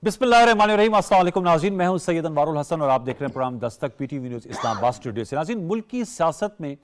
बिस्मिल्लाहिर्रहमानिर्रहीम। अस्सलाम वालेकुम नाज़रीन, मैं हूं सैयद अनवारुल हसन और आप देख रहे हैं programme Dastak PTV news Islamabad studio से। नाज़रीन, मुल्क की सियासत में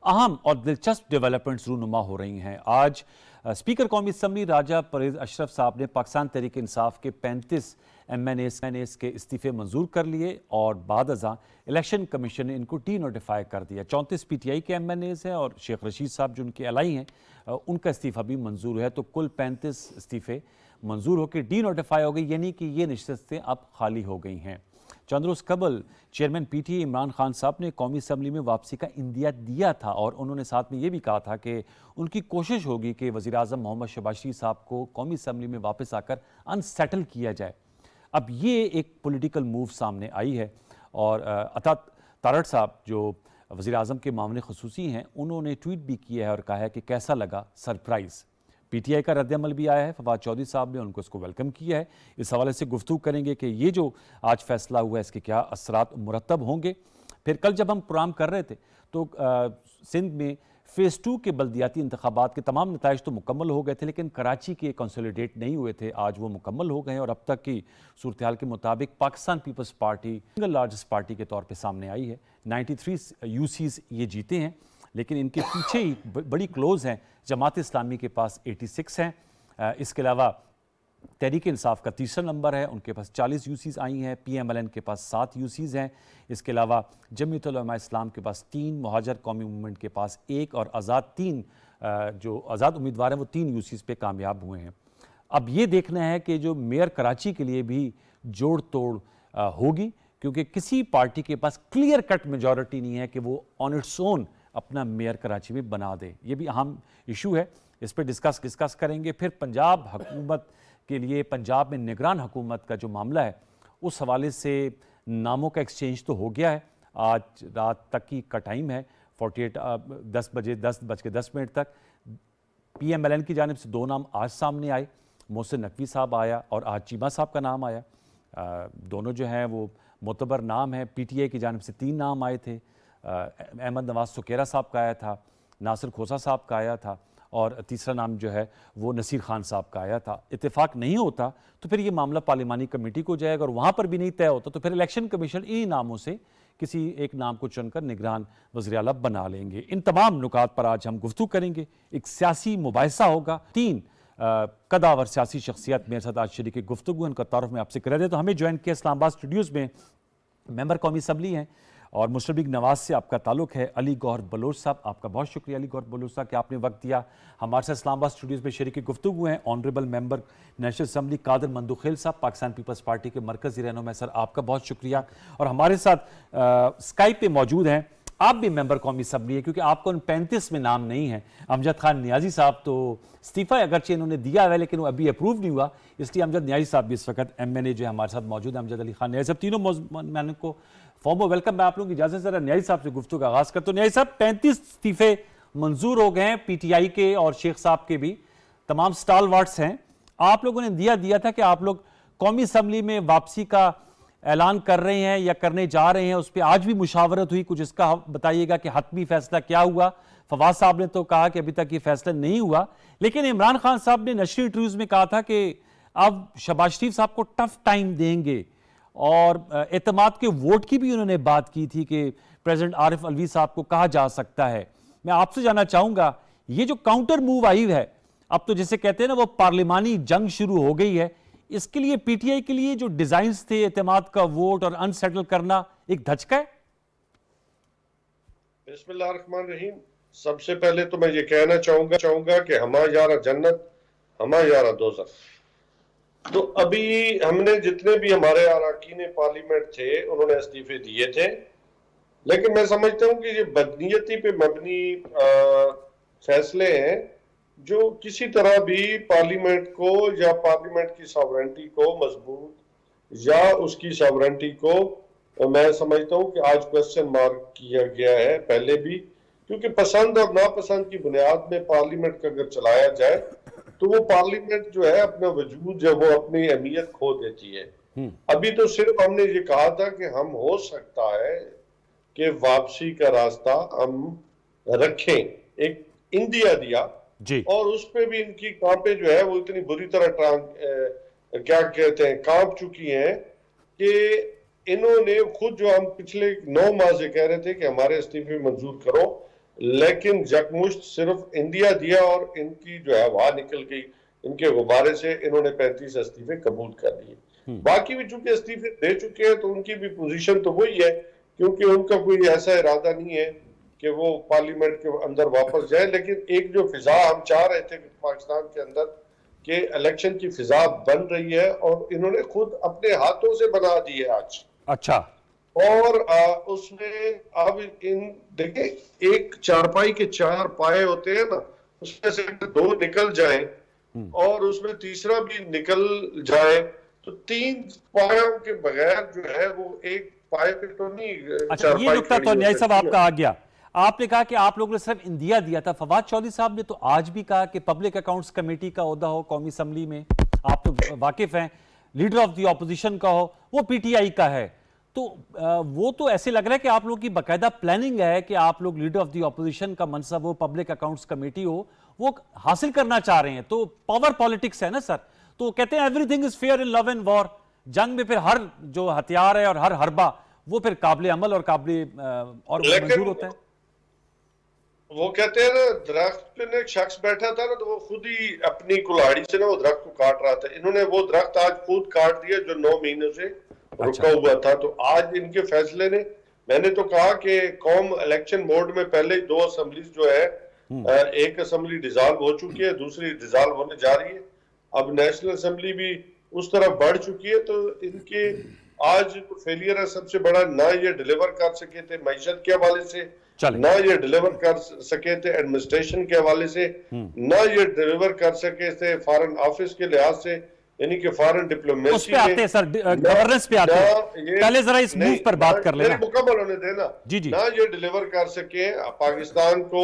अहम और दिलचस्प डेवलपमेंट्स रूनुमा हो रही हैं। आज स्पीकर कौमी असम्बली राजा परवेज़ अशरफ साहब ने पाकिस्तान तहरीक इंसाफ के 35 MNAs के इस्तीफ़े मंजूर कर लिए और बाद अज़ां इलेक्शन कमीशन ने इनको डी नोटिफाई कर दिया। 34 PTI के MNAs हैं और शेख रशीद साहब जो उनके एलाई हैं उनका इस्तीफ़ा भी मंजूर है। तो कुल 35 इस्तीफ़े मंजूर होकर डी नोटिफाई हो गई, यानी कि ये नशस्तें अब खाली हो गई हैं। चंद रोज़ कबल चेयरमैन PTI इमरान खान साहब ने कौमी असम्बली में वापसी का इंदिया दिया था और उन्होंने साथ में ये भी कहा था कि उनकी कोशिश होगी कि वज़ीर आज़म मोहम्मद शहबाज शरीफ साहब को कौमी असम्बली में वापस आकर अनसेटल किया जाए। अब ये एक पॉलिटिकल मूव सामने आई है और अता तारड़ साहब जो वज़ीर आज़म के मामले ख़ुसूसी हैं, उन्होंने ट्वीट भी किया है और कहा है कि कैसा लगा सरप्राइज़। PTI का रद्दअमल भी आया है, फवाद चौधरी साहब ने उनको इसको वेलकम किया है। इस हवाले से गुफ्तगू करेंगे कि ये जो आज फैसला हुआ है इसके क्या असरात मुरतब होंगे। फिर कल जब हम प्रोग्राम कर रहे थे तो सिंध में फ़ेज़ 2 के बल्दियाती इंतखाबात के तमाम नताइज तो मुकम्मल हो गए थे, लेकिन कराची के कंसोलिडेट नहीं हुए थे। आज वो मुकम्मल हो गए हैं और अब तक की सूरत हाल के मुताबिक Pakistan People's Party single largest party के तौर पर सामने आई है। 93 UCs ये जीते हैं, लेकिन इनके पीछे ही बड़ी क्लोज़ हैं। जमात इस्लामी के पास 86 हैं। इसके अलावा तहरीक इंसाफ का तीसरा नंबर है, उनके पास 40 UCs आई हैं। PMLN के पास 7 UCs हैं। इसके अलावा जमीयत उलमा इस्लाम के पास 3, मुहाजिर कौमी मूवमेंट के पास 1 और आज़ाद 3 जो आज़ाद उम्मीदवार हैं वो 3 UCs पे कामयाब हुए हैं। अब ये देखना है कि जो मेयर कराची के लिए भी जोड़ तोड़ होगी, क्योंकि किसी पार्टी के पास क्लियर कट मेजॉरिटी नहीं है कि वो ऑन इट्स ओन अपना मेयर कराची में बना दे। ये भी अहम इशू है, इस पर डिस्कस करेंगे। फिर पंजाब हुकूमत के लिए पंजाब में निगरान हुकूमत का जो मामला है उस हवाले से नामों का एक्सचेंज तो हो गया है। आज रात तक का टाइम है, 10 बज के 10 मिनट तक। PMLN की जानिब से 2 नाम आज सामने आए, मोहसिन नकवी साहब आया और आज चीमा साहब का नाम आया। दोनों जो हैं वो मोतबर नाम है। PTI की जानिब से 3 नाम आए थे। अहमद नवाज सुकेरा साहब का आया था, नासिर खोसा साहब का आया था और तीसरा नाम जो है वो नसीर खान साहब का आया था। इत्तेफाक नहीं होता तो फिर ये मामला पार्लिमानी कमेटी को जाएगा और वहाँ पर भी नहीं तय होता तो फिर इलेक्शन कमीशन इन्हीं नामों से किसी एक नाम को चुनकर निगरान वज़ीर आला बना लेंगे। इन तमाम नुकात पर आज हम गुफ्तगू करेंगे। एक सियासी मुबाहिसा होगा। 3 कदावर सियासी शख्सियत मेरे साथ आज शरीक गुफ्तगू, उनका तारुफ में आपसे कर दे। तो हमें ज्वाइन किया इस्लामाबाद स्टूडियोज़ में मेंबर कौमी असम्बली हैं और मुशर्रफ नवाज से आपका ताल्लुक है, अली गौहर बलोच साहब। आपका बहुत शुक्रिया अली गौहर बलोच साहब कि आपने वक्त दिया। हमारे साथ इस्लामाबाद स्टूडियोज़ में शरीक गुफ्तगू हैं honourable member National Assembly Qadir Mandokhel sahab, Pakistan People's party के मरकज़ी रहनुमा। सर आपका बहुत शुक्रिया। और हमारे साथ स्काइप पे मौजूद हैं, आप भी मेंबर कौमी असम्बली है, क्योंकि आपको उन 35 में नाम नहीं है। अमजद खान नियाजी साहब तो इस्तीफ़ा अगरचे इन्होंने दिया है लेकिन वो अभी अप्रूव नहीं हुआ, इसलिए अमजद नियाजी साहब भी इस वक्त MNA जो है हमारे साथ मौजूद है। अमजद अली खान नियाजी साहब, तीनों मैंने को फॉर्मो वेलकम। मैं आप लोगों की इजाज़त से न्याजी साहब से गुफ्तगू का आगाज़ करता हूं। न्याजी साहब, 35 इस्तीफ़े मंजूर हो गए हैं PTI के और शेख साहब के भी, तमाम स्टालवार्ट्स हैं। आप लोगों ने दिया था कि आप लोग कौमी असम्बली में वापसी का ऐलान कर रहे हैं या करने जा रहे हैं, उस पर आज भी मुशावरत हुई, कुछ इसका बताइएगा कि हतमी फैसला क्या हुआ। फवाद साहब ने तो कहा कि अभी तक ये फैसला नहीं हुआ, लेकिन इमरान खान साहब ने नशरी इंटरव्यूज़ में कहा था कि अब शहबाज शरीफ साहब को टफ टाइम देंगे और एतमाद के वोट की भी उन्होंने बात की थी कि प्रेसिडेंट आरिफ अलवी साहब को कहा जा सकता है। मैं आपसे जानना चाहूँगा, ये जो काउंटर मूव आई है, अब तो जैसे कहते हैं ना वो पार्लिमानी जंग शुरू हो गई है, इसके लिए PTI के लिए जो डिजाइन्स थे एतमाद का वोट और अनसेटल करना एक धचका है? बिस्मिल्लाहिर्रहमानिर्रहीम। सबसे पहले तो मैं ये कहना चाहूंगा कि हमारा यारा जन्नत, हमारा यारा दोज़ख। तो अभी हमने जितने भी हमारे अरकान पार्लियामेंट थे उन्होंने इस्तीफे दिए थे, लेकिन मैं समझता हूं कि ये बदनीयती पे मबनी फैसले हैं जो किसी तरह भी पार्लियामेंट को या पार्लियामेंट की सॉवरेंटी को मजबूत या उसकी सॉवरेंटी को मैं समझता हूं कि आज क्वेश्चन मार्क किया गया है पहले भी, क्योंकि पसंद और नापसंद की बुनियाद में पार्लियामेंट का अगर चलाया जाए तो वो पार्लियामेंट जो है अपना वजूद जो वो अपनी अहमियत खो देती है। अभी तो सिर्फ हमने ये कहा था कि हम हो सकता है कि वापसी का रास्ता हम रखें, एक इंदिया दिया जी। और उस पे भी इनकी कांपे जो है वो इतनी बुरी तरह क्या कहते हैं, कांप चुकी हैं कि इन्होंने खुद, जो हम पिछले 9 माह से कह रहे थे कि हमारे इस्तीफे मंजूर करो, लेकिन जकमुश्त सिर्फ इंडिया दिया और इनकी जो है वहां निकल गई, इनके गुब्बारे से इन्होंने 35 इस्तीफे कबूल कर लिए। बाकी भी चूंकि इस्तीफे दे चुके हैं तो उनकी भी पोजीशन तो वही है, क्योंकि उनका कोई ऐसा इरादा नहीं है कि वो पार्लियामेंट के अंदर वापस जाए। लेकिन एक जो फिजा हम चाह रहे थे पाकिस्तान के अंदर कि इलेक्शन की फिजा बन रही है, और इन्होंने खुद अपने हाथों से बना दी है आज। अच्छा। और उसमें अब इन देखिए, एक चारपाई के 4 पाए होते हैं ना, उसमें से 2 निकल जाए और उसमें तीसरा भी निकल जाए, तो 3 पायों के बगैर जो है वो एक पाए पे तो नहीं अच्छा, ये चारपाई नुकता खड़ी तो हो न्याय साहब सकती है। आपका आ गया। आपने कहा कि आप लोगों ने सिर्फ इंडिया दिया था। फवाद चौधरी साहब ने तो आज भी कहा कि पब्लिक अकाउंट्स कमेटी का ओहदा हो कौमी असम्बली में, आप तो वाकिफ हैं, लीडर ऑफ द ऑपोजिशन का हो, वो पीटीआई का है, तो वो तो ऐसे लग रहा है कि आप लोगों की बाकायदा प्लानिंग है कि आप लोग लीडर ऑफ द ऑपोजिशन का मनसब हो, पब्लिक अकाउंट्स कमेटी हो, वो हासिल करना चाह रहे हैं। तो पावर पॉलिटिक्स है ना सर। तो कहते हैं everything is fair in love and war. जंग में फिर हर जो हथियार है और हर हरबा वो फिर काबिल अमल और काबिल और मंजूर होता है। वो कहते हैं ना, दरख्त पे एक शख्स बैठा था ना, तो वो खुद ही अपनी कुल्हाड़ी से ना वो दरख्त को काट रहा था। इन्होंने वो दरख्त आज खुद काट दिया जो 9 महीनों से रुका हुआ था। तो आज इनके फैसले ने, मैंने तो कहा कि कौम इलेक्शन मोड में पहले ही 2 असेंबलीज जो है, एक असेंबली डिसॉल्व हो चुकी है, दूसरी डिसॉल्व होने जा रही है, अब नेशनल असेंबली भी उस तरफ बढ़ चुकी है। तो इनके आज फेलियर है सबसे बड़ा, ना ये डिलीवर कर सके थे मैशत के हवाले से, ना ये डिलीवर कर सके थे एडमिनिस्ट्रेशन के हवाले से, ना ये डिलीवर कर सके थे फॉरेन ऑफिस के लिहाज से, यानी कि फॉरेन डिप्लोमेसी उस पे आते हैं सर, गवर्नेंस पे आते हैं। पहले जरा इस मूव पर बात कर लेना, मुकम्मल होने देना। जी जी। ना ये डिलीवर कर सके पाकिस्तान को,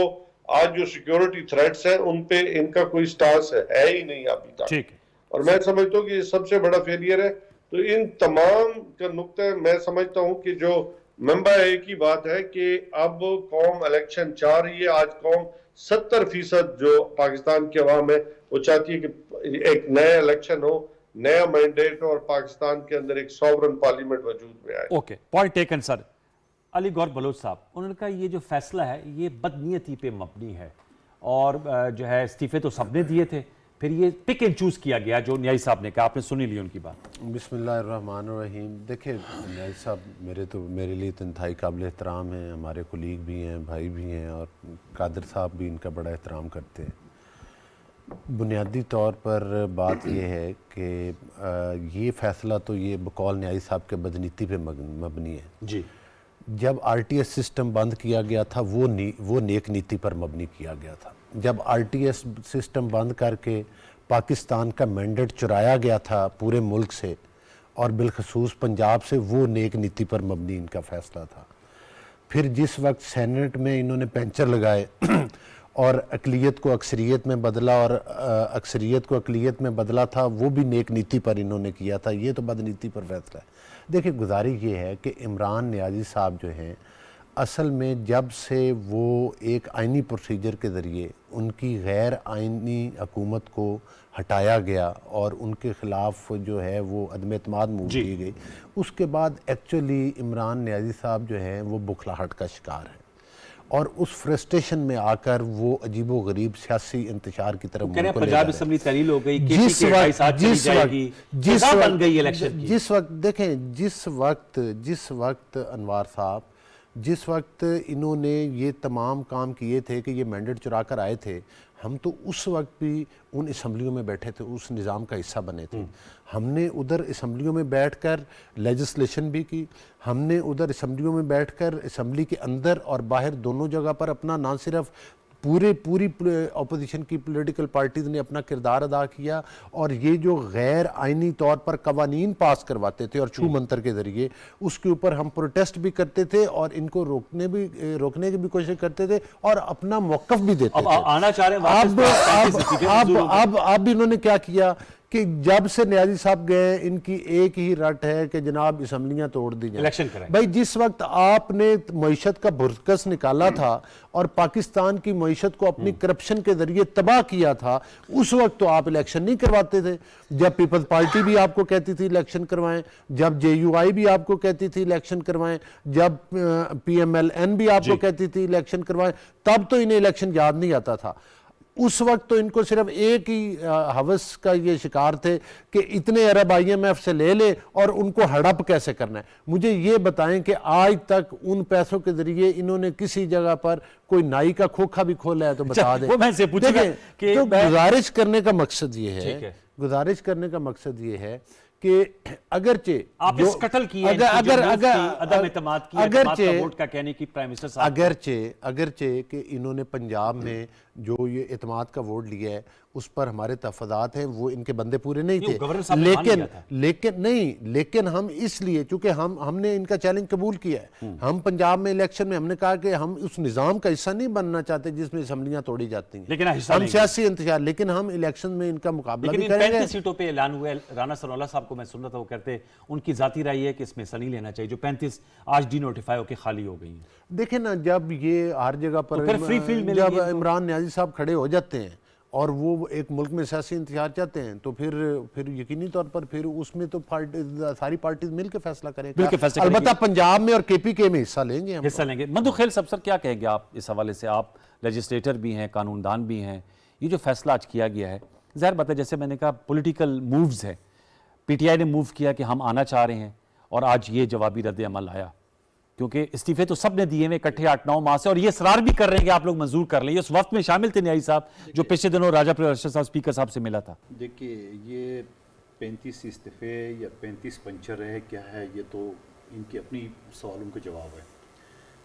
आज जो सिक्योरिटी थ्रेट्स हैं उन पे इनका कोई स्टांस है ही नहीं अभी तक। ठीक है। और मैं समझता हूँ कि ये सबसे बड़ा फेलियर है। तो इन तमाम का नुक्ता मैं समझता हूँ कि जो मेंबर एक ही बात है कि अब कौम इलेक्शन चाह रही है। आज कौम 70% जो पाकिस्तान की अवाम है वो चाहती है कि एक नया इलेक्शन हो, नया मैंडेट, और पाकिस्तान के अंदर एक सॉवरन पार्लियामेंट वजूद में आए। Okay, point taken sir. Ali Gaur Baloch साहब, उन्होंने कहा ये जो फैसला है ये बदनीयती पे मबनी है, और जो है इस्तीफे तो सबने दिए थे, फिर ये पिक एंड चूज किया गया जो न्याई साहब ने कहा। आपने सुनी ली उनकी बात। बिस्मिल्लाहिर्रहमानिर्रहीम। देखिए न्याई साहब मेरे लिए तो इंतहाई काबिल एहतराम हैं, हमारे कुलीग भी हैं, भाई भी हैं, और कादिर साहब भी इनका बड़ा एहतराम करते हैं। बुनियादी तौर पर बात यह है कि ये फ़ैसला तो ये बकौल न्याई साहब के बदनीति पे मबनी है जी। जब आरटीएस सिस्टम बंद किया गया था वो नेक नीति पर मबनी किया गया था। जब आरटीएस सिस्टम बंद करके पाकिस्तान का मैंडेट चुराया गया था पूरे मुल्क से और बिलखसूस पंजाब से, वो नेक नीति पर मबनी इनका फ़ैसला था। फिर जिस वक्त सेनेट में इन्होंने पेंचर लगाए और अक़लियत को अक्सरियत में बदला और अक्सरियत को अक़लियत में बदला था, वो भी नेक नीति पर इन्होंने किया था। ये तो बदनीति पर फैसला है। देखिए गुजारिश ये है कि इमरान नियाज़ी साहब जो हैं, असल में जब से वो एक आइनी प्रोसीजर के ज़रिए उनकी गैर आइनी हुकूमत को हटाया गया और उनके ख़िलाफ़ जो है वो अदम एतमाद मूव की गई, उसके बाद एक्चुअली इमरान नियाज़ी साहब जो हैं वो बुखलाहट का शिकार है, और उस फ्रस्ट्रेशन में आकर वो अजीबो गरीब सियासी इंतशार की तरफ पंजाब असम्बली तहलील हो गई, जिस वक्त अनवार साहब, जिस वक्त इन्होंने ये तमाम काम किए थे कि ये मैंडेट चुरा कर आए थे, हम तो उस वक्त भी उन असम्बलियों में बैठे थे, उस निज़ाम का हिस्सा बने थे। हमने उधर असम्बलियों में बैठकर लेजिस्लेशन भी की, हमने उधर असम्बलियों में बैठकर असम्बली के अंदर और बाहर दोनों जगह पर अपना ना सिर्फ पूरी अपोजिशन की पॉलिटिकल पार्टीज़ ने अपना किरदार अदा किया, और ये जो गैर आइनी तौर पर कवानीन पास करवाते थे और छू मंतर के ज़रिए, उसके ऊपर हम प्रोटेस्ट भी करते थे और इनको रोकने की भी कोशिश करते थे और अपना मौक़िफ़ भी देते थे। आना चाह रहे हैं अब इन्होंने क्या किया कि जब से न्याजी साहब गए इनकी एक ही रट है कि जनाब असम्बलियां तोड़ दी जाएं। इलेक्शन कराएं। भाई जिस वक्त आपने मईशत का भुरकस निकाला था और पाकिस्तान की मईशत को अपनी करप्शन के जरिए तबाह किया था, उस वक्त तो आप इलेक्शन नहीं करवाते थे। जब पीपल्स पार्टी भी आपको कहती थी इलेक्शन करवाएं, जब JUI भी आपको कहती थी इलेक्शन करवाएं, जब PMLN भी आपको कहती थी इलेक्शन करवाएं, तब तो इन्हें इलेक्शन याद नहीं आता था। उस वक्त तो इनको सिर्फ एक ही हवस का ये शिकार थे कि इतने अरब IMF से ले ले और उनको हड़प कैसे करना है। मुझे ये बताएं कि आज तक उन पैसों के जरिए इन्होंने किसी जगह पर कोई नाई का खोखा भी खोला है तो बता दें। वो मैं से पूछूंगा कि तो गुजारिश करने का मकसद ये ठीक है, गुजारिश करने का मकसद ये है कि अगरचे आप इस कत्ल की है, अदम एतमाद की, एतमाद का वोट का कहने की प्राइम मिनिस्टर साहब अगरचे कि इन्होंने पंजाब में जो ये एतमाद का वोट लिया है उस पर हमारे तफादात हैं, वो इनके बंदे पूरे नहीं थे, लेकिन हम इसलिए चूंकि हमने इनका चैलेंज कबूल किया है, हम पंजाब में इलेक्शन में हमने कहा कि हम उस निज़ाम का हिस्सा नहीं बनना चाहते जिसमें असम्बलियां तोड़ी जाती हैं, लेकिन हम सियासी इंतजार, लेकिन हम इलेक्शन में इनका मुकाबला भी करेंगे। 35 सीटों पे ऐलान हुआ है। राना सनाउल्लाह साहब को मैं सुन रहा था, वो कहते उनकी जाती राय है कि इसमें हिस्सा नहीं लेना चाहिए, जो 35 आज डिनोटिफाई होकर खाली हो गई है। देखें ना, जब ये हर जगह पर तो फ्री फील्ड में जब इमरान न्याजी साहब खड़े हो जाते हैं और वो एक मुल्क में सियासी इंतजार चाहते हैं तो फिर यकीनी तौर पर फिर उसमें तो सारी पार्टी मिलकर फैसला करेंगे। अलबत्ता पंजाब में और KPK में हिस्सा लेंगे। मंदू खेल साहब, सर क्या कहेंगे आप इस हवाले से? आप लेजिस्लेटर भी हैं, कानूनदान भी हैं, ये जो फैसला आज किया गया है, ज़ाहिर बात है जैसे मैंने कहा पॉलिटिकल मूव्स है, PTI ने मूव किया कि हम आना चाह रहे हैं और आज ये जवाबी रद्द अमल आया, क्योंकि इस्तीफे तो सब ने दिए हुए इकट्ठे 8-9 माह से, और ये इसरार भी कर रहे हैं कि आप लोग मंजूर कर लें। उस वक्त में शामिल थे न्यायी साहब जो पिछले दिनों राजा प्रकाश साहब स्पीकर साहब से मिला था। देखिए, ये 35 इस्तीफे या 35 पंचर है क्या है, ये तो इनकी अपनी सवालों का जवाब है।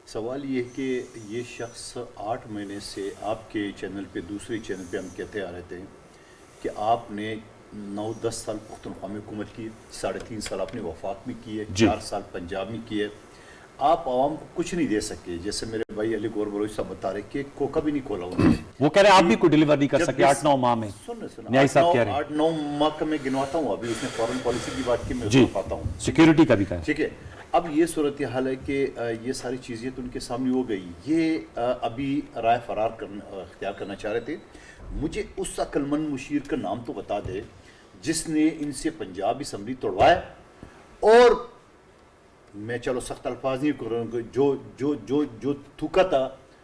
सवाल ये है कि ये शख्स 8 महीने से आपके चैनल पे, दूसरे चैनल पे हम कहते आ रहे थे कि आपने 9-10 साल पुख्तनख्वा में हुकूमत की, 3.5 साल आपने वफाक में की है, 4 साल पंजाब में की है, आप आवाम को कुछ नहीं दे सके। जैसे मेरे भाई अली गौर बलोच साहब बता रहे कि कोका भी नहीं खोला उन्होंने। वो कह रहे हैं आप भी कोई डिलीवर नहीं कर सके 8-9 माह में। न्यायी साहब कह रहे हैं 8-9 माह का मैं गिनवाता हूँ। अभी उसने फॉरेन पॉलिसी की बात की, मैं उसको पाता हूँ, सिक्योरिटी का भी कहा, ठीक है। अब ये सूरत हाल है कि ये सारी चीज़ें तो उनके सामने हो गई। ये अभी राय फरार इख्तियार करना चाह रहे थे। मुझे उस अक्लमंद मुशीर का नाम तो बता दे जिसने इनसे पंजाब असम्बली तोड़वाया, और मैं चलो सख्त अल्फाज नहीं करूँगा, जो थूका था,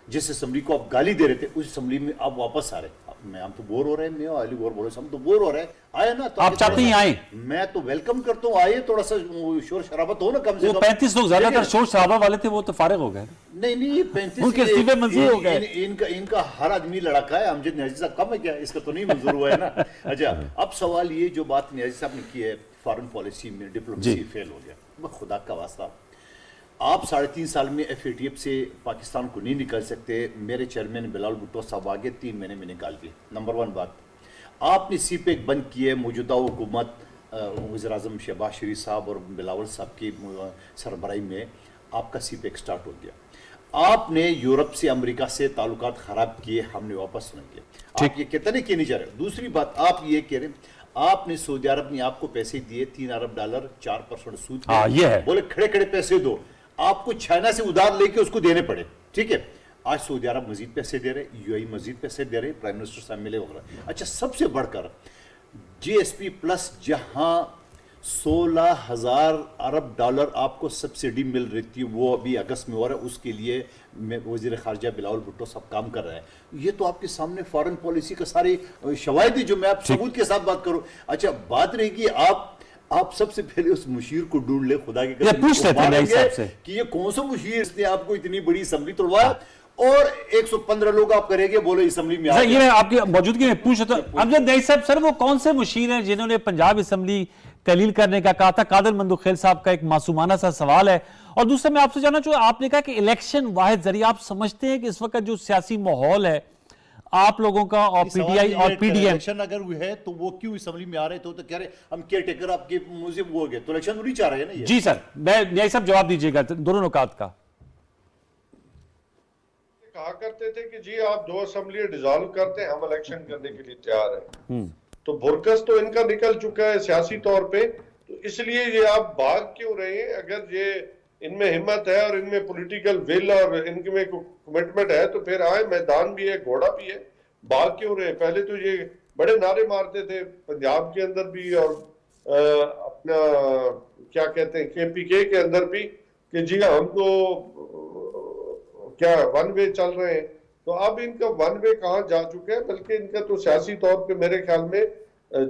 जिस असम्बली को आप गाली दे रहे थे, उस असम्बली में आप वापस आ रहे। हम तो बोर हो रहे हैं, मैं अली गौर बोले हम तो बोर हो रहे हैं, आए ना तो आप चाहते ही आए, मैं तो वेलकम करता हूँ, आइए, थोड़ा सा शोर शराबा तो हो ना कम से कम। 35 लोग ज्यादातर शोर शराबा वाले थे, वो तो फारिग हो गए। नहीं 35 उनके इस्तीफे मंजूर हो गए। इनका हर आदमी लड़का है, अमजद न्याजी साहब कम है क्या? इसका तो नहीं मंजूर हुआ है ना। अच्छा, अब सवाल ये जो बात न्याजी साहब ने की है, फॉरेन पॉलिसी में डिप्लोमेसी फेल हो गया, खुदा का वास्ता आप 3.5 साल में FATF से पाकिस्तान को नहीं निकाल सकते। मेरे चेयरमैन बिलावल भुट्टो साहब आगे 3 महीने में निकाल दिए। नंबर 1 बात, आपने CPEC बंद की है। मौजूदा हुकूमत वज़ीर आज़म शहबाज शरीफ साहब और बिलावल साहब की सरबराही में आपका CPEC स्टार्ट हो गया। आपने यूरोप से, अमेरिका से ताल्लुकात ख़राब किए, हमने वापस न किए। आप ये कितने किए नहीं जा रहे। दूसरी बात, आप ये कह रहे आपने सऊदी अरब ने आपको पैसे दिए $3 अरब 4% सूद पे, बोले खड़े खड़े पैसे दो, आपको चाइना से उधार लेके उसको देने पड़े, ठीक है। आज सऊदी अरब मजीद पैसे दे रहे, UAE मजीद पैसे दे रहे, प्राइम मिनिस्टर साहब मिले वगैरह। अच्छा, सबसे बढ़कर GSP प्लस, जहां 16,000 अरब डॉलर आपको सब्सिडी मिल रही थी, वो अभी अगस्त में हो रहा है, उसके लिए वज़ीर ख़ारजा बिलावल भुट्टो साहब काम कर रहे हैं। ये तो आपके सामने फॉरेन पॉलिसी का सारी शवाहिद है, जो मैं आप सबूत के साथ बात करूं। अच्छा, बात रहेगी आप सबसे पहले उस मुशीर को ढूंढ ले, खुदा की कसम पूछते थे कि ये कौन सा मुशीर इसने आपको इतनी बड़ी असम्बली तोड़वाया, और 115 लोग आप करेंगे, बोले असम्बली में ये मैं आपकी मौजूदगी में पूछ रहा था अमजद न्याई साहब, सर वो कौन से मुशीर हैं जिन्होंने पंजाब असम्बली तहलील करने का कहा था? कादर मंदुखेल साहब का एक मासूमाना सा सवाल है। और दूसरा मैं आपसे जानना चाहूँ, आपने कहा कि इलेक्शन वाहिद जरिए, आप समझते हैं कि इस वक्त जो सियासी माहौल है आप लोगों का और PTI और PDM, इलेक्शन अगर हुए है तो वो क्यों असम्बली में आ रहे थे? तो कह रहे हम केयर टेकर आपके मुंह से वो हो गए, तो इलेक्शन नहीं चाह रहे हैं ना ये। जी सर, मैं न्याय साहब जवाब दीजिएगा दोनों नुकात का। कहा करते थे कि जी आप 2 असम्बली डिसॉल्व करते हैं, हम इलेक्शन करने के लिए तैयार हैं। तो बुरकस तो इनका निकल चुका है सियासी तौर पे, तो इसलिए ये आप भाग क्यों रहे हैं? अगर ये इनमें हिम्मत है और इनमें पॉलिटिकल विल और इनमें कमिटमेंट है तो फिर आए, मैदान भी है, घोड़ा भी है, भाग क्यों रहे? पहले तो ये बड़े नारे मारते थे पंजाब के अंदर भी और अपना क्या कहते हैं केपीके के अंदर भी कि जी हम तो क्या वन वे चल रहे हैं। तो अब इनका वन वे कहाँ जा चुका है, बल्कि इनका तो सियासी तौर पे मेरे ख्याल में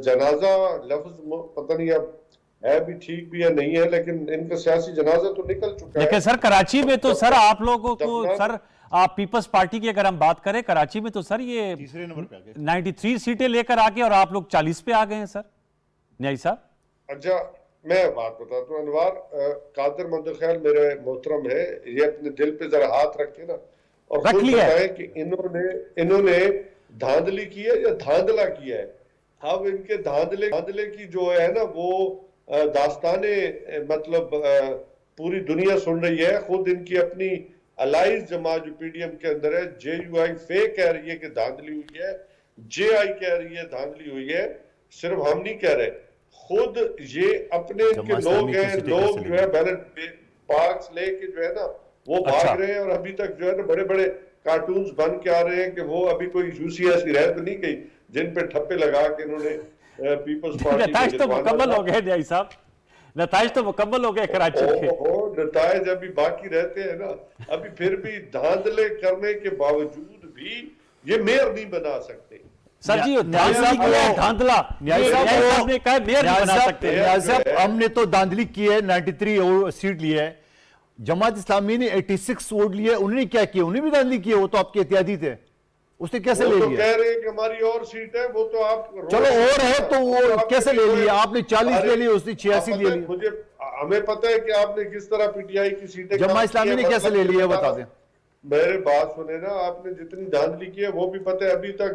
जनाजा लफ्ज पता नहीं अब है भी ठीक भी है नहीं है, लेकिन इनका सियासी जनाजा तो निकल चुका है। लेकिन सर कराची में तो सर आप लोगों को सर आप पीपल्स पार्टी की अगर हम बात करें कराची में तो सर ये तीसरे नंबर पे आ गए, 93 सीटें लेकर आके और आप लोग 40 पे आ गए हैं सर न्याई साहब। अच्छा मैं बात बताता हूँ अनवार, कादिर मंदखैल मेरे मोहतरम है, ये अपने दिल पे जरा हाथ रखे ना और रख खुद लिया है। बताएं कि इन्होंने धांधली की है या धांधला किया है। अब इनके धांधले की जो है ना वो दास्ताने मतलब पूरी दुनिया सुन रही है। खुद इनकी अपनी अलाइज जमात जो पीडीएम के अंदर है, JUI फेक कह रही है कि धांधली हुई है, JI कह रही है धांधली हुई है। सिर्फ हम नहीं कह रहे, खुद ये अपने इनके लोग हैं, लोग जो है बैलेट पार्क्स लेके जो है ना वो भाग रहे हैं और अभी तक जो है ना बड़े बड़े कार्टून्स बन के आ रहे हैं कि वो अभी कोई UCS की रह तो नहीं गई जिन पे ठप्पे लगा के इन्होंने पीपल्स पार्टी नताइज तो मुकम्मल हो गए न्याई साहब, नताइज तो मुकम्मल हो गए कराची के। नताइज अभी बाकी रहते हैं ना, अभी फिर भी धांधले करने के बावजूद भी ये मेयर नहीं बना सकते। सर जी धांधली किया है, धांधला न्याई साहब ने कहा मेयर नहीं बना सकते। न्याय साहब हमने तो धांधली की है, 93 सीट ली है, जमात इस्लामी ने 86 वोट लिए, उन्होंने क्या किया? उन्हें भी धांधली की है, वो तो आपके इत्यादी थे, उसने कैसे ले तो लिया? कह रहे हैं कि हमारी और सीट है, वो तो आप चलो और है तो वो कैसे ले लिया? आपने 40 ले ली, उसने 86 ले ली। मुझे हमें पता है कि आपने किस तरह पीटीआई की सीटें जमात इस्लामी ने कैसे ले लिया बता दें। मेरे बात सुने ना, आपने जितनी धांधली की है वो भी पता है। अभी तक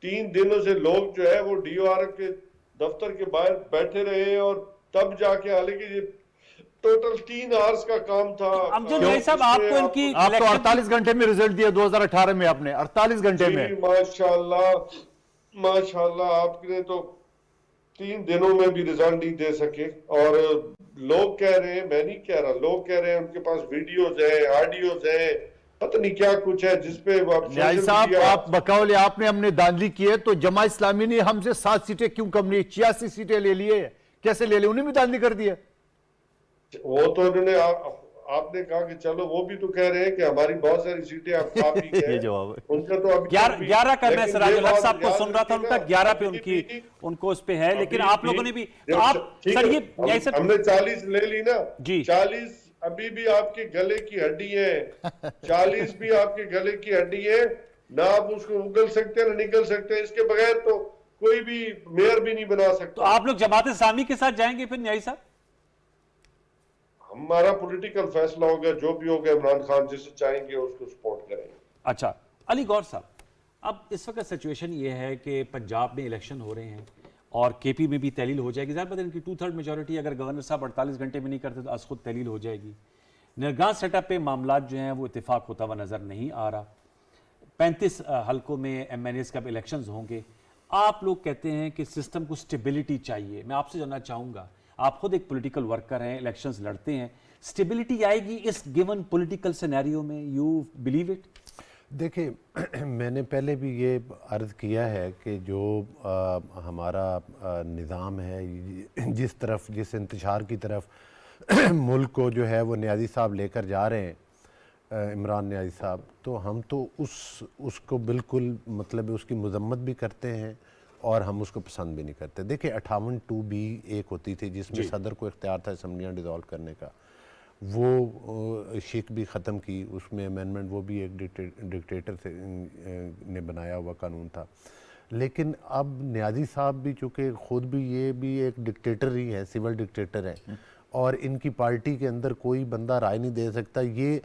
3 दिनों से लोग जो है वो DOR के दफ्तर के बाहर बैठे रहे और तब जाके, हालांकि ये टोटल 3 आवर्स का काम था। अमजद भाई साहब आपको इनकी आप तो 48 घंटे में रिजल्ट दिया 2018 में, आपने 48 घंटे में। माशाल्लाह माशाल्लाह, आपने तो 3 दिनों में भी रिजल्ट नहीं दे सके। और लोग कह रहे हैं, मैं नहीं कह रहा, लोग कह रहे हैं उनके पास वीडियोज है, ऑडियोज है, पता नहीं क्या कुछ है जिसपे न्याई साहब आप बकौल आपने हमने धांधली की है, तो जमात इस्लामी ने हमसे 7 सीटें क्यों कम ली? 86 सीटें ले लिए, कैसे ले ली? उन्हें भी धांधली कर दिया। वो तो उन्होंने आपने कहा कि चलो, वो भी तो कह रहे हैं कि हमारी बहुत सारी सीटें आप ही गए। ये जवाब है उनका तो अभी 11 का मैं सराजुल हक साहब को सुन रहा था, उनका 11 पे उनको उस पे है, लेकिन आप लोगों ने भी तो आप सर ये हमने 40 ले ली ना जी, 40 अभी भी आपके गले की हड्डी है, 40 भी आपके गले की हड्डी है ना, आप उसको उगल सकते हैं ना निकल सकते हैं। इसके बगैर तो कोई भी मेयर भी नहीं बना सकता। तो आप लोग जमात इस्लामी के साथ जाएंगे फिर न्याई साहब? हमारा पॉलिटिकल फैसला होगा, जो भी होगा इमरान खान जिसे चाहेंगे उसको सपोर्ट करेंगे। अच्छा अली गौर साहब, अब इस वक्त सिचुएशन ये है कि पंजाब में इलेक्शन हो रहे हैं और KP में भी तहलील हो जाएगी। ज़्यादा इनकी 2/3 मेजॉरिटी, अगर गवर्नर साहब 48 घंटे में नहीं करते तो आज खुद तहलील हो जाएगी। निर्गाह सेटअप पे मामला जो हैं वो इत्तेफाक होता हुआ नज़र नहीं आ रहा। 35 हल्कों में MNAs का इलेक्शन होंगे। आप लोग कहते हैं कि सिस्टम को स्टेबिलिटी चाहिए। मैं आपसे जानना चाहूँगा, आप खुद एक पॉलिटिकल वर्कर हैं, इलेक्शंस लड़ते हैं, स्टेबिलिटी आएगी इस गिवन पॉलिटिकल सिनेरियो में? You believe it? देखिए मैंने पहले भी ये अर्ज़ किया है कि जो हमारा निज़ाम है, जिस इंतशार की तरफ मुल्क को जो है वो न्याज़ी साहब लेकर जा रहे हैं, इमरान न्याज़ी साहब, तो हम तो उसको बिल्कुल मतलब उसकी मज़म्मत भी करते हैं और हम उसको पसंद भी नहीं करते। देखिए 58(2)B एक होती थी जिसमें सदर को इख्तियार था असम्बलियाँ डिज़ोल्व करने का, वो शिक भी ख़त्म की, उसमें अमेंडमेंट वो भी एक डिक्टेटर से ने बनाया हुआ कानून था। लेकिन अब न्याज़ी साहब भी चूँकि ख़ुद भी ये भी एक डिक्टेटर ही है, सिविल डिक्टेटर है, और इनकी पार्टी के अंदर कोई बंदा राय नहीं दे सकता। ये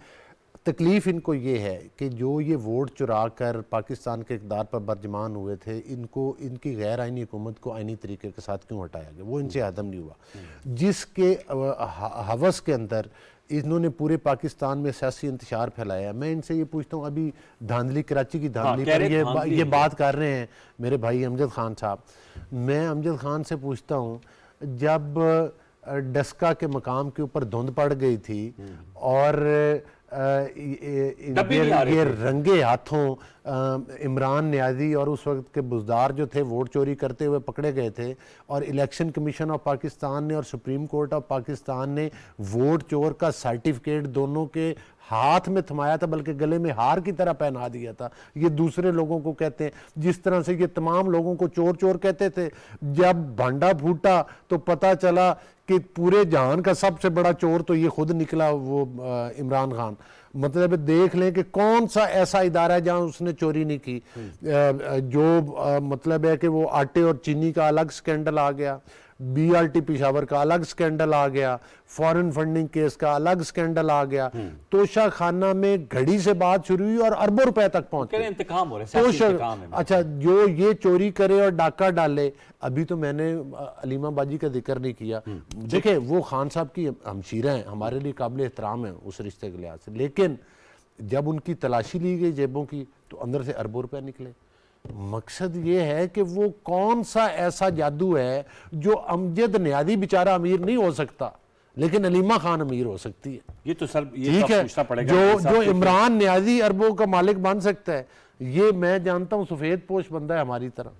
तकलीफ़ इनको ये है कि जो ये वोट चुरा कर पाकिस्तान के इक़्तिदार पर बर्जमान हुए थे, इनको इनकी गैर आइनी हुकूमत को आइनी तरीके के साथ क्यों हटाया गया, वो इनसे हज़म नहीं हुआ। जिसके हवस के अंदर इन्होंने पूरे पाकिस्तान में सियासी इंतशार फैलाया। मैं इनसे ये पूछता हूँ, अभी धांधली, कराची की धांधली कह पर रहे धांधली ये है। बात कर रहे हैं मेरे भाई अमजद खान साहब। मैं अमजद खान से पूछता हूँ, जब डस्का के मकाम के ऊपर धुंध पड़ गई थी और डब्बे नहीं आ रहे ये थे। रंगे हाथों इमरान न्याजी और उस वक्त के बुजदार जो थे वोट चोरी करते हुए पकड़े गए थे, और इलेक्शन कमीशन ऑफ पाकिस्तान ने और सुप्रीम कोर्ट ऑफ पाकिस्तान ने वोट चोर का सर्टिफिकेट दोनों के हाथ में थमाया था, बल्कि गले में हार की तरह पहना दिया था। ये दूसरे लोगों को कहते हैं, जिस तरह से ये तमाम लोगों को चोर चोर कहते थे, जब भांडा फूटा तो पता चला कि पूरे जहान का सबसे बड़ा चोर तो ये खुद निकला, वो इमरान खान। मतलब देख लें कि कौन सा ऐसा इदारा है जहां उसने चोरी नहीं की। मतलब है कि वो आटे और चीनी का अलग स्कैंडल आ गया, BRT पेशावर का अलग स्कैंडल आ गया, फॉरेन फंडिंग केस का अलग स्कैंडल आ गया। तोशा खाना में घड़ी से बात शुरू हुई और अरबों रुपए तक पहुंच कह रहे गई। हैं इंतकाम हो रहा है, सियासी तो इंतकाम है। अच्छा, जो ये चोरी करे और डाका डाले, अभी तो मैंने अलीमा बाजी का जिक्र नहीं किया। देखे, वो खान साहब की हमशीरा हैं, हमारे लिए काबिल एहतराम है उस रिश्ते के लिहाज से, लेकिन जब उनकी तलाशी ली गई जेबों की तो अंदर से अरबों रुपए निकले। मकसद ये है कि वो कौन सा ऐसा जादू है जो अमजद न्याजी बेचारा अमीर नहीं हो सकता, लेकिन अलीमा खान अमीर हो सकती है। ये तो सर, ये ठीक तो है, पूछना पड़ेगा जो इमरान न्याजी अरबों का मालिक बन सकता है, ये मैं जानता हूं सफेद पोश बंदा है हमारी तरह।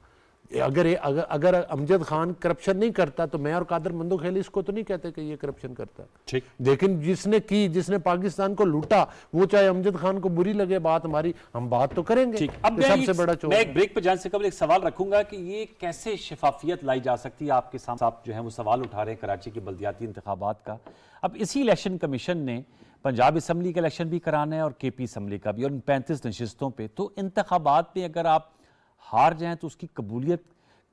अगर अमजद खान करप्शन नहीं करता तो मैं और कादर मंदोखेली इसको तो नहीं कहते कि ये करप्शन करता है। ठीक। लेकिन जिसने पाकिस्तान को लूटा, वो चाहे अमजद खान को बुरी लगे बात हमारी, हम बात तो करेंगे। ठीक। अब कि सबसे बड़ा चोर मैं एक ब्रेक पर जाने से कबल एक सवाल रखूंगा कि ये कैसे शफाफियत लाई जा सकती है। आपके सामने आप जो है वो सवाल उठा रहे हैं कराची के बल्दियाती इंतखाबात का। अब इसी इलेक्शन कमीशन ने पंजाब असम्बली का इलेक्शन भी कराना है और KP असम्बली का भी, और 35 नशिस्तों पे। तो इंतखाबात में अगर आप हार जाएं तो उसकी कबूलियत